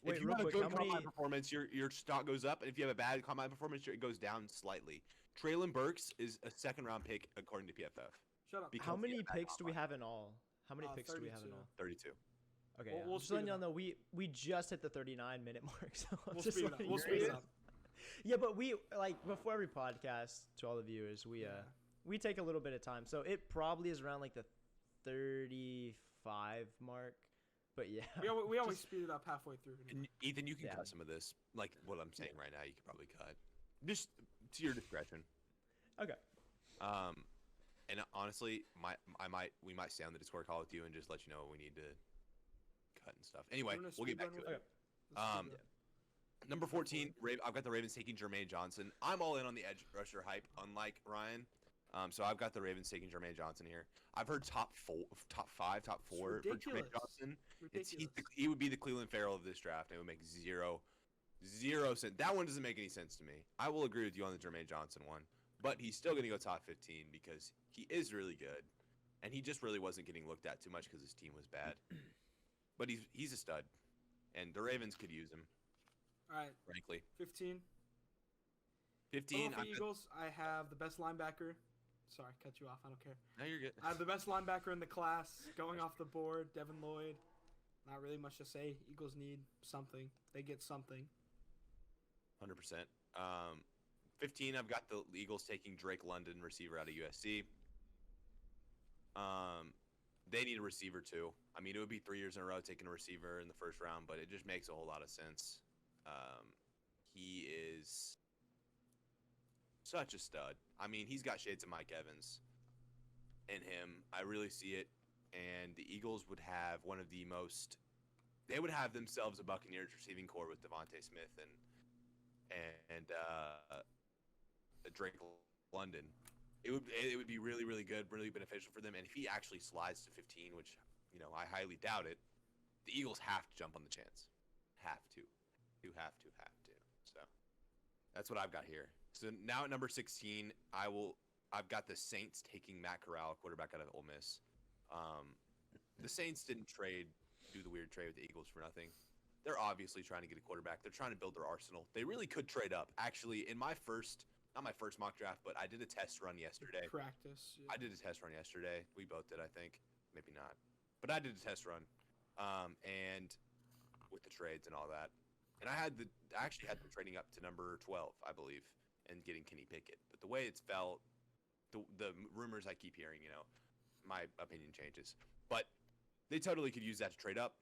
C: Wait,
B: if you
C: real
B: have a
C: quick,
B: good
C: how
B: combine
C: many-
B: performance, your stock goes up, and if you have a bad combine performance, it goes down slightly. Traylon Burks is a second-round pick according to PFF.
A: Shut up.
B: Because
C: How
B: he
C: many
B: had a bad
C: picks do we
B: combine.
C: have in all? How many picks do we have in
A: 32.
C: all?
B: 32.
C: Okay,
A: We'll
C: just
A: speed
C: letting
A: it
C: y'all
A: up.
C: know we just hit the 39-minute mark, so I'm
A: We'll
C: just
A: speed it up.
C: letting
A: We'll
C: you
A: speed it
C: guys-
A: up.
C: Yeah, but we before every podcast to all the viewers, we take a little bit of time, so it probably is around like the 35 mark. But yeah,
A: We always speed it up halfway through.
B: And Ethan, you can
C: Yeah.
B: cut some of this. Like what I'm saying right now, you could probably cut. Just to your discretion.
C: okay.
B: And honestly, we might stay on the Discord call with you and just let you know what we need to cut and stuff. Anyway,
A: Doing a
B: we'll get
A: speed
B: back
A: run
B: to
A: with
B: it.
A: Let's
B: Um,
A: do that.
B: Number 14, I've got the Ravens taking Jermaine Johnson. I'm all in on the edge rusher hype, unlike Ryan. So I've got the Ravens taking Jermaine Johnson here. I've heard top 5, top 4 for Jermaine
A: ridiculous.
B: Johnson.
A: Ridiculous.
B: He would be the Cleveland Farrell of this draft. And it would make zero sense. That one doesn't make any sense to me. I will agree with you on the Jermaine Johnson one, but he's still going to go top 15 because he is really good, and he just really wasn't getting looked at too much because his team was bad. But he's a stud, and the Ravens could use him,
A: All right,
B: frankly.
A: 15.
B: 15.
A: For Eagles, I have the best linebacker. Sorry, cut you off. I don't care.
B: No, you're good.
A: I have the best linebacker in the class going off the board, Devin Lloyd. Not really much to say. Eagles need something. They get something.
B: 100%. 15, I've got the Eagles taking Drake London, receiver out of USC. They need a receiver too. I mean, it would be 3 years in a row taking a receiver in the first round, but it just makes a whole lot of sense. He is such a stud. I mean, he's got shades of Mike Evans in him. I really see it. And the Eagles would have they would have themselves a Buccaneers receiving core with Devontae Smith and and Drake London, it would be really, really good, really beneficial for them. And if he actually slides to 15, which I highly doubt it, the Eagles have to jump on the chance. Have to. So that's what I've got here. So now at number 16, I've got the Saints taking Matt Corral, quarterback out of Ole Miss. The Saints didn't do the weird trade with the Eagles for nothing. They're obviously trying to get a quarterback. They're trying to build their arsenal. They really could trade up. Actually, in not my first mock draft, but I did a test run yesterday.
A: Practice. Yeah.
B: I did a test run yesterday. We both did, I think. Maybe not. But I did a test run. And with the trades and all that. And I actually had them trading up to number 12, I believe, and getting Kenny Pickett. But the way it's felt, the rumors I keep hearing, my opinion changes. But they totally could use that to trade up,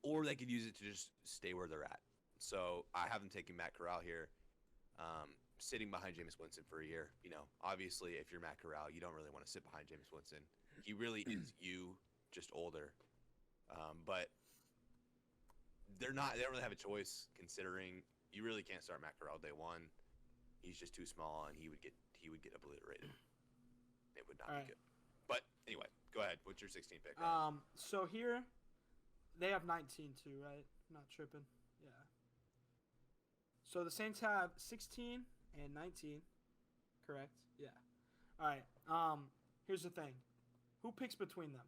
B: or they could use it to just stay where they're at. So I have them taking Matt Corral here, sitting behind Jameis Winston for a year. Obviously, if you're Matt Corral, you don't really want to sit behind Jameis Winston. He really is just older. But they don't really have a choice, considering you really can't start Matt Corral day one. He's just too small, and he would get obliterated. It would not be good. But anyway, go ahead. What's your 16 pick?
A: So here, they have 19 too, right? Not tripping. Yeah. So the Saints have 16 and 19, correct? Yeah. All right. Here's the thing. Who picks between them?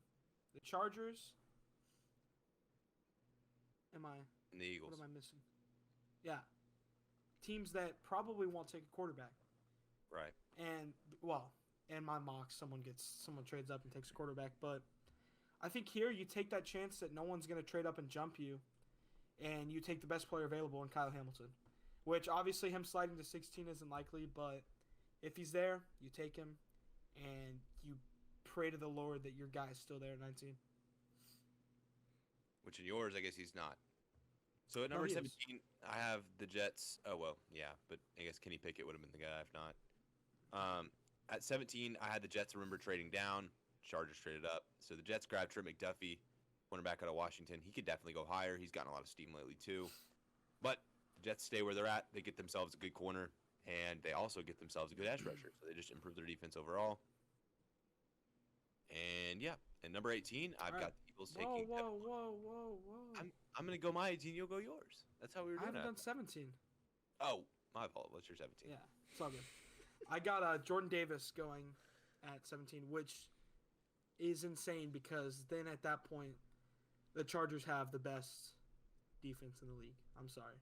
A: The Chargers. And
B: the Eagles.
A: What am I missing? Yeah. Teams that probably won't take a quarterback.
B: Right.
A: And in my mock, someone trades up and takes a quarterback, but I think here you take that chance that no one's going to trade up and jump you, and you take the best player available in Kyle Hamilton, which obviously him sliding to 16 isn't likely, but if he's there, you take him, and you pray to the Lord that your guy is still there at 19.
B: Which in yours, I guess he's not. So at number 17, I have the Jets. Oh, well, yeah, but I guess Kenny Pickett would have been the guy if not. At 17, I had the Jets, remember, trading down. Chargers traded up. So the Jets grabbed Trent McDuffie, cornerback out of Washington. He could definitely go higher. He's gotten a lot of steam lately, too. But the Jets stay where they're at. They get themselves a good corner, and they also get themselves a good edge rusher. So they just improve their defense overall. And, yeah, at number 18, I've got the Eagles taking.
A: Whoa.
B: I'm going to go my 18. You'll go yours. That's how we were doing it.
A: I haven't done 17.
B: Oh, my fault. What's your 17?
A: Yeah, it's all good. I got Jordan Davis going at 17, which is insane because then at that point, the Chargers have the best defense in the league. I'm sorry.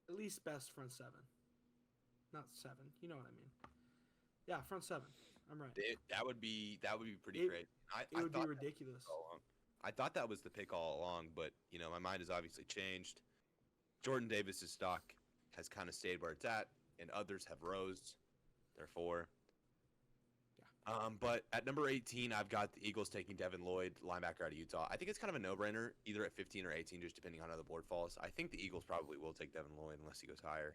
A: At least best front seven. Not seven. You know what I mean. Yeah, front seven. I'm right.
B: That would be pretty great.
A: It would be ridiculous.
B: I thought that was the pick all along, but, my mind has obviously changed. Jordan Davis's stock has kind of stayed where it's at, and others have rose. Therefore, yeah. But at number 18, I've got the Eagles taking Devin Lloyd, linebacker out of Utah. I think it's kind of a no-brainer, either at 15 or 18, just depending on how the board falls. I think the Eagles probably will take Devin Lloyd unless he goes higher.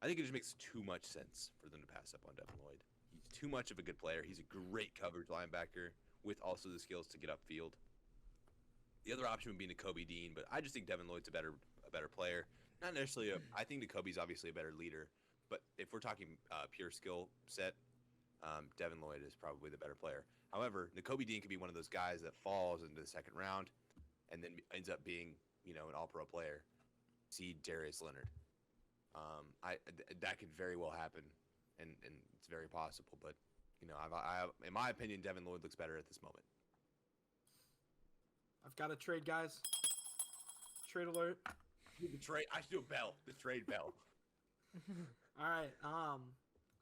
B: I think it just makes too much sense for them to pass up on Devin Lloyd. He's too much of a good player. He's a great coverage linebacker with also the skills to get upfield. The other option would be Nakobe Dean, but I just think Devin Lloyd's a better player. Not necessarily I think Nakobe's obviously a better leader, but if we're talking pure skill set, Devin Lloyd is probably the better player. However, Nakobe Dean could be one of those guys that falls into the second round and then ends up being, an all-pro player. See Darius Leonard. That could very well happen, and it's very possible. But, in my opinion, Devin Lloyd looks better at this moment.
A: I've got a trade, guys. Trade alert.
B: The trade. I should do a bell. The trade bell.
A: All right.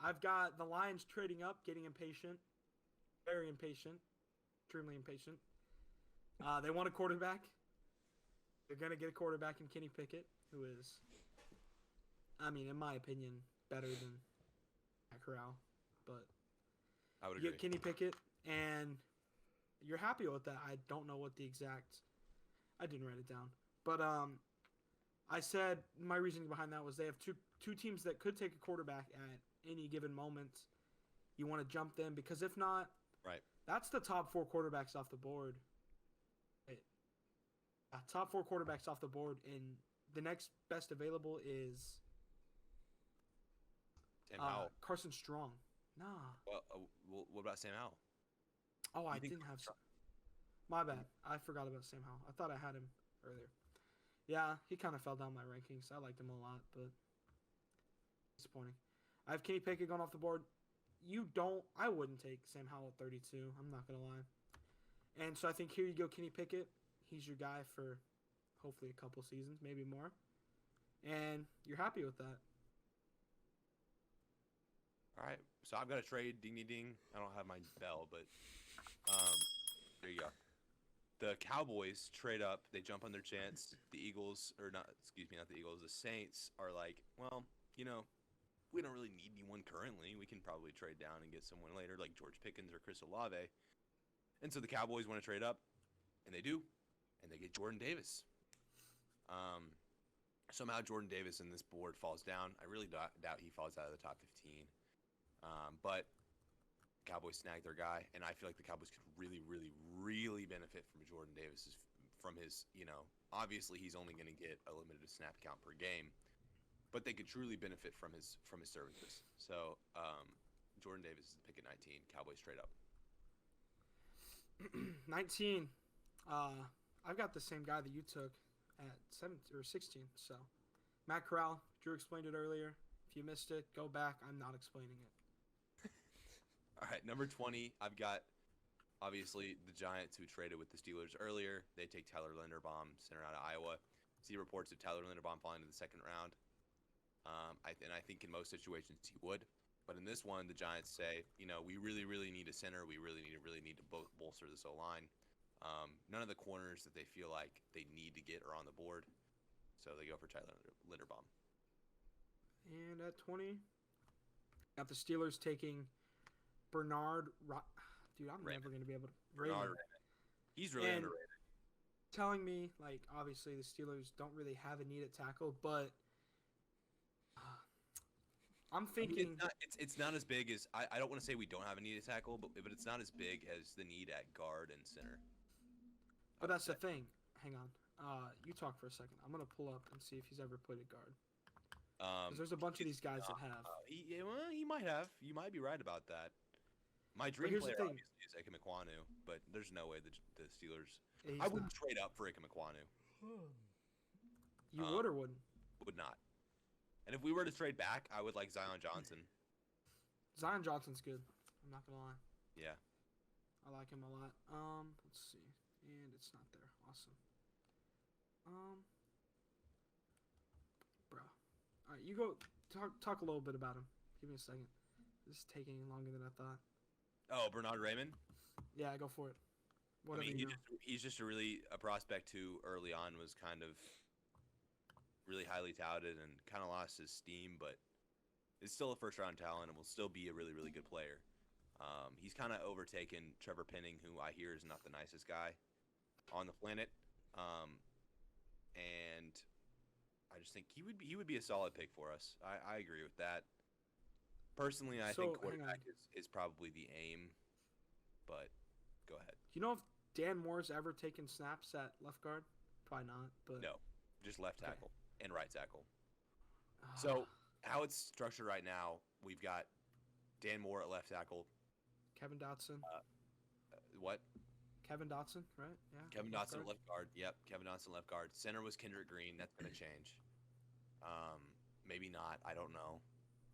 A: I've got the Lions trading up, getting impatient, very impatient, extremely impatient. They want a quarterback. They're gonna get a quarterback in Kenny Pickett, who is, in my opinion, better than Matt Corral. But
B: I would
A: you
B: agree.
A: get Kenny Pickett, and you're happy with that. I don't know what the exact. I didn't write it down, but I said my reasoning behind that was they have two teams that could take a quarterback at any given moment. You want to jump them because if not,
B: right,
A: that's the top 4 quarterbacks off the board. Top 4 quarterbacks off the board, and the next best available is
B: Sam Howell.
A: Carson Strong. Nah.
B: What about Sam Howell?
A: Oh, I
B: think
A: didn't have. My bad. I forgot about Sam Howell. I thought I had him earlier. Yeah, he kind of fell down my rankings. I liked him a lot, but disappointing. I have Kenny Pickett going off the board. You don't. I wouldn't take Sam Howell at 32. I'm not gonna lie. And so I think here you go, Kenny Pickett. He's your guy for hopefully a couple seasons, maybe more. And you're happy with that.
B: All right. So I've got a trade. Ding, ding, ding. I don't have my bell, but there you go. The Cowboys trade up. They jump on their chance. The Eagles, or not, excuse me, not the Eagles. The Saints are like, well, we don't really need anyone currently. We can probably trade down and get someone later, like George Pickens or Chris Olave. And so the Cowboys want to trade up, and they do, and they get Jordan Davis. Somehow Jordan Davis in this board falls down. I really doubt he falls out of the top 15. But Cowboys snag their guy, and I feel like the Cowboys could really, really, really benefit from Jordan Davis from his, obviously he's only going to get a limited snap count per game, but they could truly benefit from his services. So Jordan Davis is the pick at 19. Cowboys straight up.
A: 19. I've got the same guy that you took at 17 or 16. So Matt Corral, Drew explained it earlier. If you missed it, go back. I'm not explaining it.
B: All right, number 20, I've got, obviously, the Giants who traded with the Steelers earlier. They take Tyler Linderbaum, center out of Iowa. See reports of Tyler Linderbaum falling to the second round. And I think in most situations he would. But in this one, the Giants say, we really, really need a center. We really need to bolster this O-line. None of the corners that they feel like they need to get are on the board. So they go for Tyler Linderbaum.
A: And at 20, got the Steelers taking Bernard. Dude, I'm
B: Raymond.
A: never going to be able to.
B: Raymond. He's really
A: And
B: underrated.
A: telling me, obviously the Steelers don't really have a need at tackle, but I'm thinking.
B: It's not as big as I don't want to say we don't have a need at tackle, but it's not as big as the need at guard and center.
A: But that's the thing. Hang on. You talk for a second. I'm gonna pull up and see if he's ever played at guard. 'Cause there's a bunch of these guys that have.
B: He might have. You might be right about that. My dream
A: here's the
B: player
A: thing.
B: obviously is Ike Mikwanu, but there's no way the Steelers.
A: He's
B: I wouldn't
A: not.
B: trade up for Ike Mikwanu.
A: You would or wouldn't?
B: Would not. And if we were to trade back, I would like Zion Johnson.
A: Zion Johnson's good. I'm not gonna lie.
B: Yeah.
A: I like him a lot. Let's see. And it's not there. Awesome. Bruh. All right, you go talk a little bit about him. Give me a second. This is taking longer than I thought.
B: Oh, Bernard Raymond.
A: Yeah, go for it. Whatever
B: I mean,
A: you know.
B: he's just a prospect who early on was kind of really highly touted and kind of lost his steam, but is still a first-round talent and will still be a really, really good player. He's kind of overtaken Trevor Penning, who I hear is not the nicest guy on the planet. And I just think he would be a solid pick for us. I agree with that. Personally, I think quarterback is probably the aim, but go ahead.
A: You know if Dan Moore's ever taken snaps at left guard? Probably not, but
B: No, just left tackle and right tackle. So how it's structured right now, we've got Dan Moore at left tackle.
A: Kevin Dotson.
B: What?
A: Kevin Dotson, right? Yeah.
B: Kevin Dotson at left guard. Yep, Kevin Dotson left guard. Center was Kendrick Green. That's going to change. Maybe not. I don't know.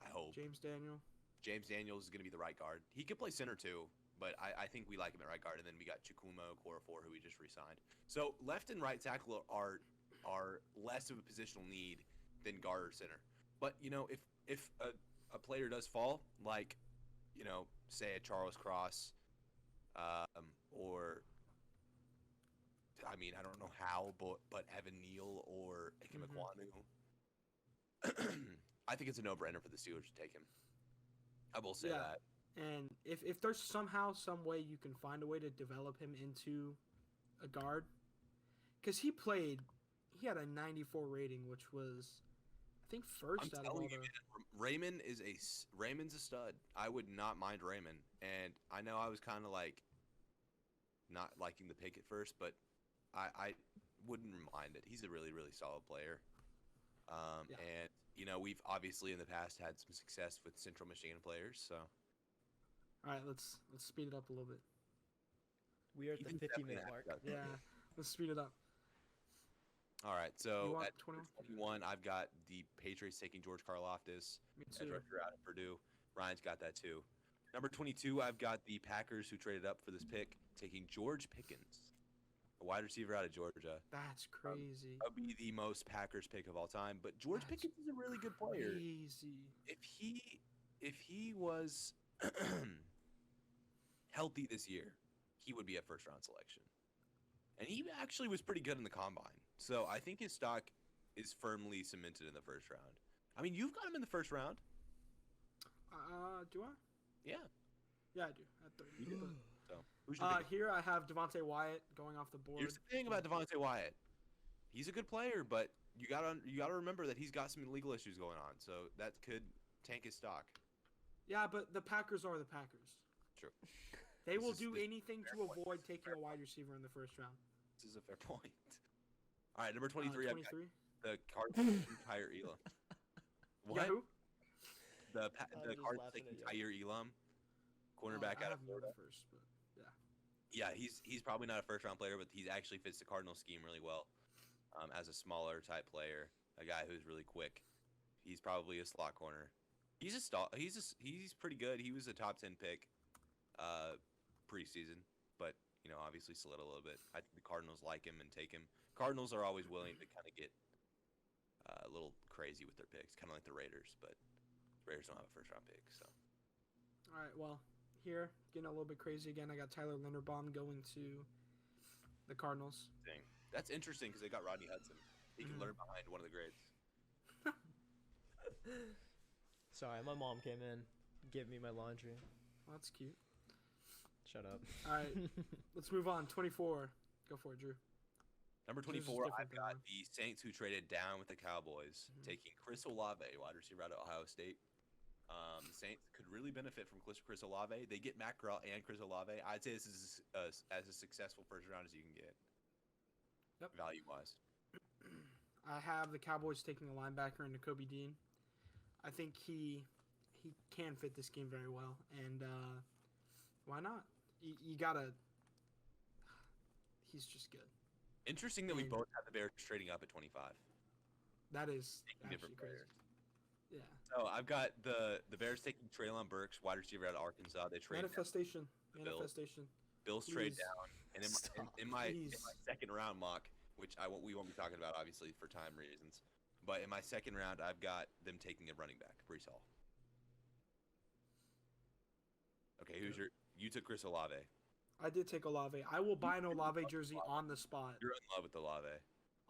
B: I hope.
A: James
B: Daniels is going to be the right guard. He could play center too, but I think we like him at right guard. And then we got Chukwuma Okorafor, who we just re-signed. So left and right tackle are less of a positional need than guard or center. But if a player does fall, like say a Charles Cross, or I mean I don't know how, but Evan Neal or Ike Mikwanu, I think it's a no-brainer for the Steelers to take him. I will say that.
A: And if there's somehow, some way you can find a way to develop him into a guard, because he had a 94 rating, which was, I think, first out of all the...
B: Raymond's a stud. I would not mind Raymond, and I know I was kind of like not liking the pick at first, but I wouldn't mind it. He's a really, really solid player. And you know, we've obviously in the past had some success with Central Michigan players. So
A: All right, let's speed it up a little bit.
C: We are at the
B: Ethan's
C: 50-minute
B: definitely
C: mark.
B: gonna have to go.
A: Yeah, let's speed it up.
B: All right,
A: You
B: so
A: want
B: at
A: 21?
B: 21, I've got the Patriots taking George Karlaftis,
A: Me
B: edge
A: too.
B: rusher out of Purdue. Ryan's got that too. Number 22, I've got the Packers who traded up for this pick, taking George Pickens, a wide receiver out of Georgia.
A: That's crazy.
B: That would be the most Packers pick of all time. But George
A: That's
B: Pickens is a really good player.
A: Crazy.
B: If he was healthy this year, he would be a first round selection. And he actually was pretty good in the combine. So I think his stock is firmly cemented in the first round. I mean, you've got him in the first round.
A: Do I?
B: Yeah.
A: Yeah, I do. At 30.
B: You do. So who's your pick?
A: Here I have Devontae Wyatt going off the board.
B: Here's the thing about Devontae Wyatt. He's a good player, but you gotta remember that he's got some legal issues going on, so that could tank his stock.
A: Yeah, but the Packers are the Packers.
B: True.
A: They will
B: This
A: do
B: is
A: anything
B: fair
A: to
B: point.
A: avoid
B: This is a
A: taking
B: fair
A: a wide receiver in the first round.
B: This is a fair point. All right, number 23. I've got
A: 23.
B: the Cardinals Tyre Elam. What?
A: Yeah, who?
B: The
C: just
B: Cardinals
C: laughing
B: taking
C: at you.
B: Tyre Elam, cornerback
A: I
B: out of
A: have him
B: Florida.
A: first, but yeah.
B: Yeah, he's probably not a first round player, but he actually fits the Cardinal scheme really well. As a smaller type player, a guy who's really quick. He's probably a slot corner. He's he's pretty good. He was a top 10 pick preseason, but you know, obviously slid a little bit. I think the Cardinals like him and take him. Cardinals are always willing to kind of get a little crazy with their picks, kind of like the Raiders, but the Raiders don't have a first round pick, so.
A: All right, well, here, getting a little bit crazy again. I got Tyler Linderbaum going to the Cardinals.
B: Dang. That's interesting because they got Rodney Hudson. He can
A: Mhm.
B: learn behind one of the grades.
C: Sorry, my mom came in, gave me my laundry.
A: Well, that's cute.
C: Shut up.
A: All right, let's move on. 24. Go for it, Drew.
B: Number
A: This is
B: 24,
A: different
B: I've
A: than
B: got
A: mine.
B: the Saints who traded down with the Cowboys,
A: Mhm.
B: taking Chris Olave, wide receiver out of Ohio State. The Saints could really benefit from Chris Olave. They get Matt Corral and Chris Olave. I'd say this is as a successful first round as you can get,
A: Yep.
B: value-wise.
A: I have the Cowboys taking a linebacker into Kobe Dean. I think he can fit this game very well, and why not? You gotta. He's just good.
B: Interesting that we
A: And-
B: both have the Bears trading up at 25.
A: That is
B: Taking
A: actually
B: different
A: crazy.
B: players.
A: Yeah.
B: So I've got the Bears taking Treylon Burks, wide receiver out of Arkansas. They trade down.
A: Manifestation.
B: the Bills.
A: Manifestation.
B: Bills trade
A: Please.
B: down, and
C: Stop,
B: in my
A: please.
B: second round mock, which we won't be talking about obviously for time reasons, but in my second round I've got them taking a running back, Breece Hall. Okay, you took Chris Olave.
A: I did take Olave. I will buy an Olave jersey on the spot.
B: You're in love with Olave.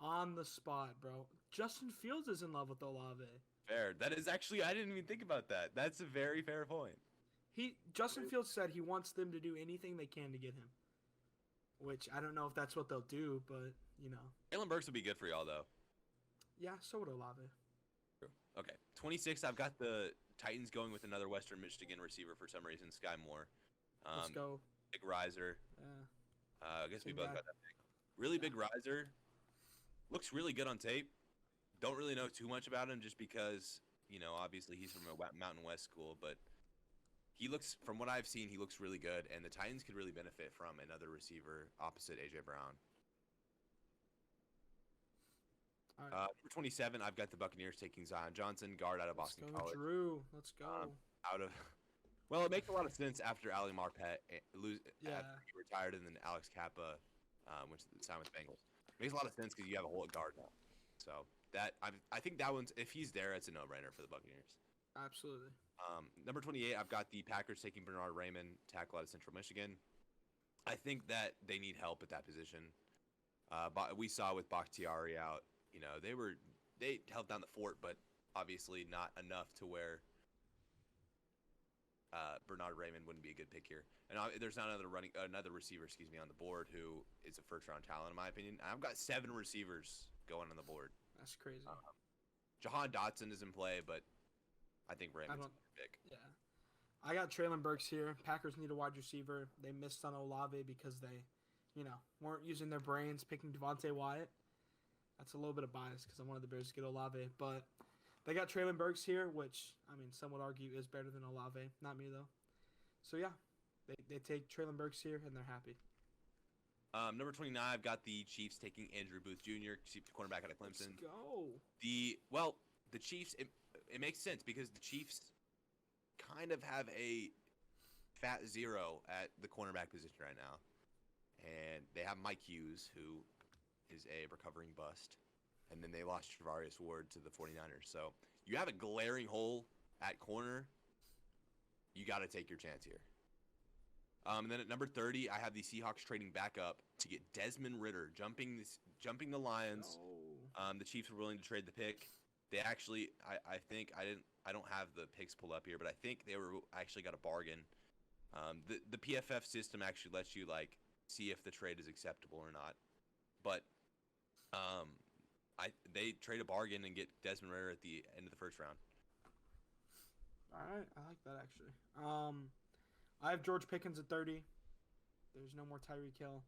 A: On the spot, bro. Justin Fields is in love with Olave.
B: Fair. That is actually I didn't even think about that. That's a very fair point.
A: Justin Fields said he wants them to do anything they can to get him. Which I don't know if that's what they'll do, but you know.
B: Treylon Burks would be good for y'all though.
A: Yeah, so would Olave.
B: Okay, 26. I've got the Titans going with another Western Michigan receiver for some reason, Sky Moore.
A: Let's go.
B: Big riser.
A: Yeah.
B: I guess we
A: Same
B: both
A: guy.
B: got that pick. Really big riser. Looks really good on tape. Don't really know too much about him just because, you know, obviously he's from a Mountain West school, but he looks, from what I've seen, he looks really good, and the Titans could really benefit from another receiver opposite A.J. Brown.
A: All right.
B: Number 27, I've got the Buccaneers taking Zion Johnson, guard out of
A: Let's
B: Boston
A: go,
B: College.
A: Drew. Let's go.
B: Well, it makes a lot of sense after Ali Marpet
A: Yeah.
B: after he retired, and then Alex Kappa went to sign with the Bengals. Makes a lot of sense because you have a whole guard now. So that I think that one's, if he's there, it's a no-brainer for the Buccaneers.
A: Absolutely.
B: Number 28, I've got the Packers taking Bernard Raymond, tackle out of Central Michigan. I think that they need help at that position. But we saw with Bakhtiari out, you know, they held down the fort, but obviously not enough to where Bernard Raymond wouldn't be a good pick here. And there's not another receiver, on the board who is a first-round talent in my opinion. I've got 7 receivers going on the board.
A: That's crazy.
B: Jahan Dotson is in play, but I think Raymond's a good pick.
A: Yeah. I got Treylon Burks here. Packers need a wide receiver. They missed on Olave because they, you know, weren't using their brains picking Devontae Wyatt. That's a little bit of bias because I wanted the Bears to get Olave. But They got Traylon Burks here, which, I mean, some would argue is better than Olave. Not me, though. So, yeah, they take Traylon Burks here, and they're happy.
B: Number 29, I've got the Chiefs taking Andrew Booth Jr., cornerback out of Clemson.
A: Let's go.
B: The Chiefs, it makes sense because the Chiefs kind of have a fat zero at the cornerback position right now. And they have Mike Hughes, who is a recovering bust. And then they lost Travarius Ward to the 49ers. So you have a glaring hole at corner. You got to take your chance here. And then at number 30, I have the Seahawks trading back up to get Desmond Ridder, jumping the Lions.
A: Oh.
B: The Chiefs were willing to trade the pick. They actually, I think, I don't have the picks pulled up here, but I think they were actually got a bargain. The PFF system actually lets you like see if the trade is acceptable or not. But they trade a bargain and get Desmond Ridder at the end of the first round.
A: All right, I like that actually. I have George Pickens at 30. There's no more Tyreek Hill.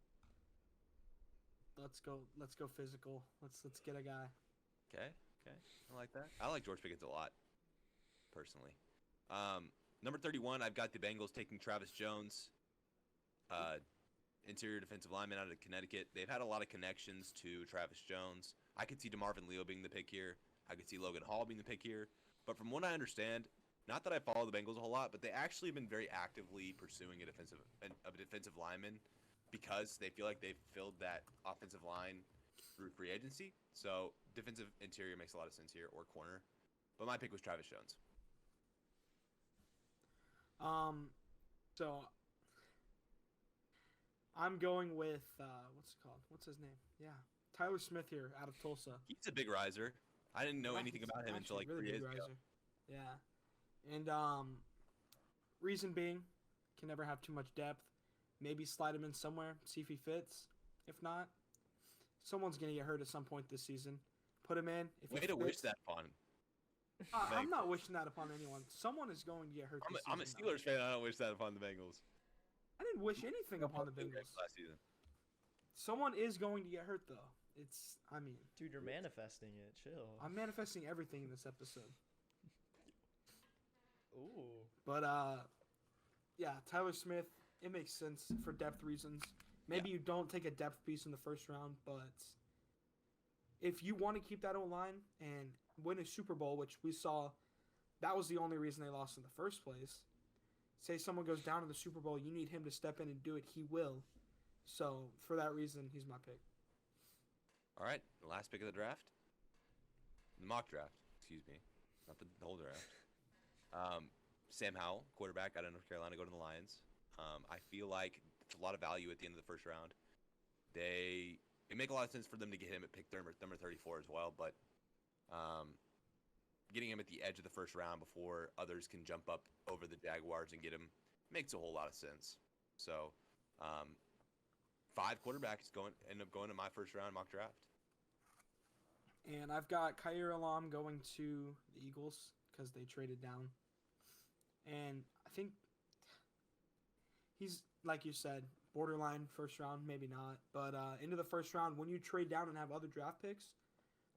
A: Let's go physical. Let's get a guy.
B: Okay. I like that. I like George Pickens a lot, personally. Number 31, I've got the Bengals taking Travis Jones, interior defensive lineman out of Connecticut. They've had a lot of connections to Travis Jones. I could see DeMarvin Leo being the pick here. I could see Logan Hall being the pick here. But from what I understand, not that I follow the Bengals a whole lot, but they actually have been very actively pursuing a defensive lineman because they feel like they've filled that offensive line through free agency. So defensive interior makes a lot of sense here, or corner. But my pick was Travis Jones.
A: So I'm going with what's his name? Yeah, Tyler Smith here out of Tulsa.
B: He's a big riser. I didn't know
A: Yeah,
B: anything
A: he's
B: about him until like
A: actually
B: 3
A: really
B: days
A: big
B: ago.
A: riser. Yeah, and reason being, can never have too much depth. Maybe slide him in somewhere, see if he fits. If not, someone's gonna get hurt at some point this season. Put him in. If
B: Way
A: he
B: to wish
A: fits,
B: that upon.
A: I'm not wishing that upon anyone. Someone is going to get hurt.
B: I'm a
A: this season,
B: Steelers fan. I don't wish that upon the Bengals.
A: I didn't wish anything upon the Bengals.
B: Last season.
A: Someone is going to get hurt though. I mean,
C: Dude, you're manifesting it. Chill.
A: I'm manifesting everything in this episode.
C: Ooh.
A: But yeah, Tyler Smith. It makes sense for depth reasons. Maybe you don't take a depth piece in the first round, but if you want to keep that O-line and win a Super Bowl, which we saw, that was the only reason they lost in the first place. Say someone goes down in the Super Bowl, you need him to step in and do it. He will. So for that reason, he's my pick.
B: All right, the last pick of the draft. The mock draft, excuse me. Not the whole draft. Sam Howell, quarterback out of North Carolina, go to the Lions. I feel like it's a lot of value at the end of the first round. It make a lot of sense for them to get him at pick number 34 as well, but getting him at the edge of the first round before others can jump up over the Jaguars and get him makes a whole lot of sense. So 5 quarterbacks end up going to my first round mock draft.
A: And I've got Khair Alam going to the Eagles because they traded down. And I think he's, like you said, borderline first round, maybe not. But into the first round, when you trade down and have other draft picks,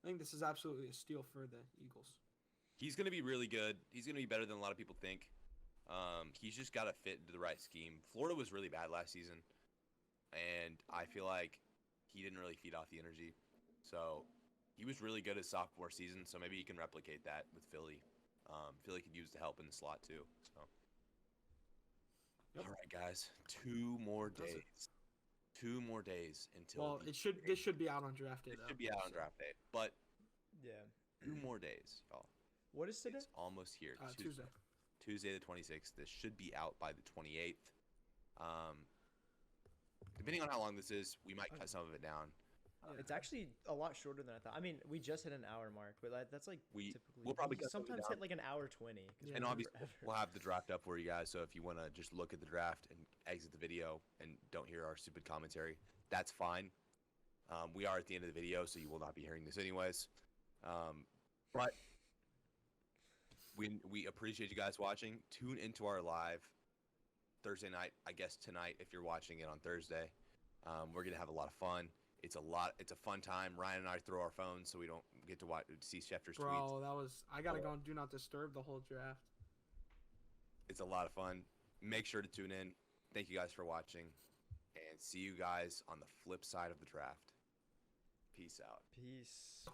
A: I think this is absolutely a steal for the Eagles.
B: He's going to be really good. He's going to be better than a lot of people think. He's just got to fit into the right scheme. Florida was really bad last season, and I feel like he didn't really feed off the energy. So he was really good his sophomore season, so maybe he can replicate that with Philly. Philly could use the help in the slot too. So.
A: Yep.
B: All right, guys. 2 more days. 2 more days until.
A: Well, this should be out on draft day.
B: It should be out on draft day, but
C: Yeah.
B: 2 more days, y'all.
C: What is today?
B: It's almost here.
A: Tuesday.
B: Tuesday the 26th. This should be out by the 28th. Depending on how long this is, we might cut some of it down.
C: It's actually a lot shorter than I thought. I mean, we just hit an hour mark, but that's like typically.
B: We'll probably
C: we
B: cut some of it
C: sometimes
B: down.
C: hit like an hour 20.
A: Yeah.
B: And obviously,
C: forever.
B: we'll have the draft up for you guys. So if you want to just look at the draft and exit the video and don't hear our stupid commentary, that's fine. We are at the end of the video, so you will not be hearing this anyways. But we appreciate you guys watching. Tune into our live Thursday night, I guess tonight if you're watching it on Thursday. We're gonna have a lot of fun. It's a fun time. Ryan and I throw our phones so we don't get to see Schefter's tweets.
A: Bro, I gotta go on Do Not Disturb the whole draft.
B: It's a lot of fun. Make sure to tune in. Thank you guys for watching, and see you guys on the flip side of the draft. Peace out.
C: Peace.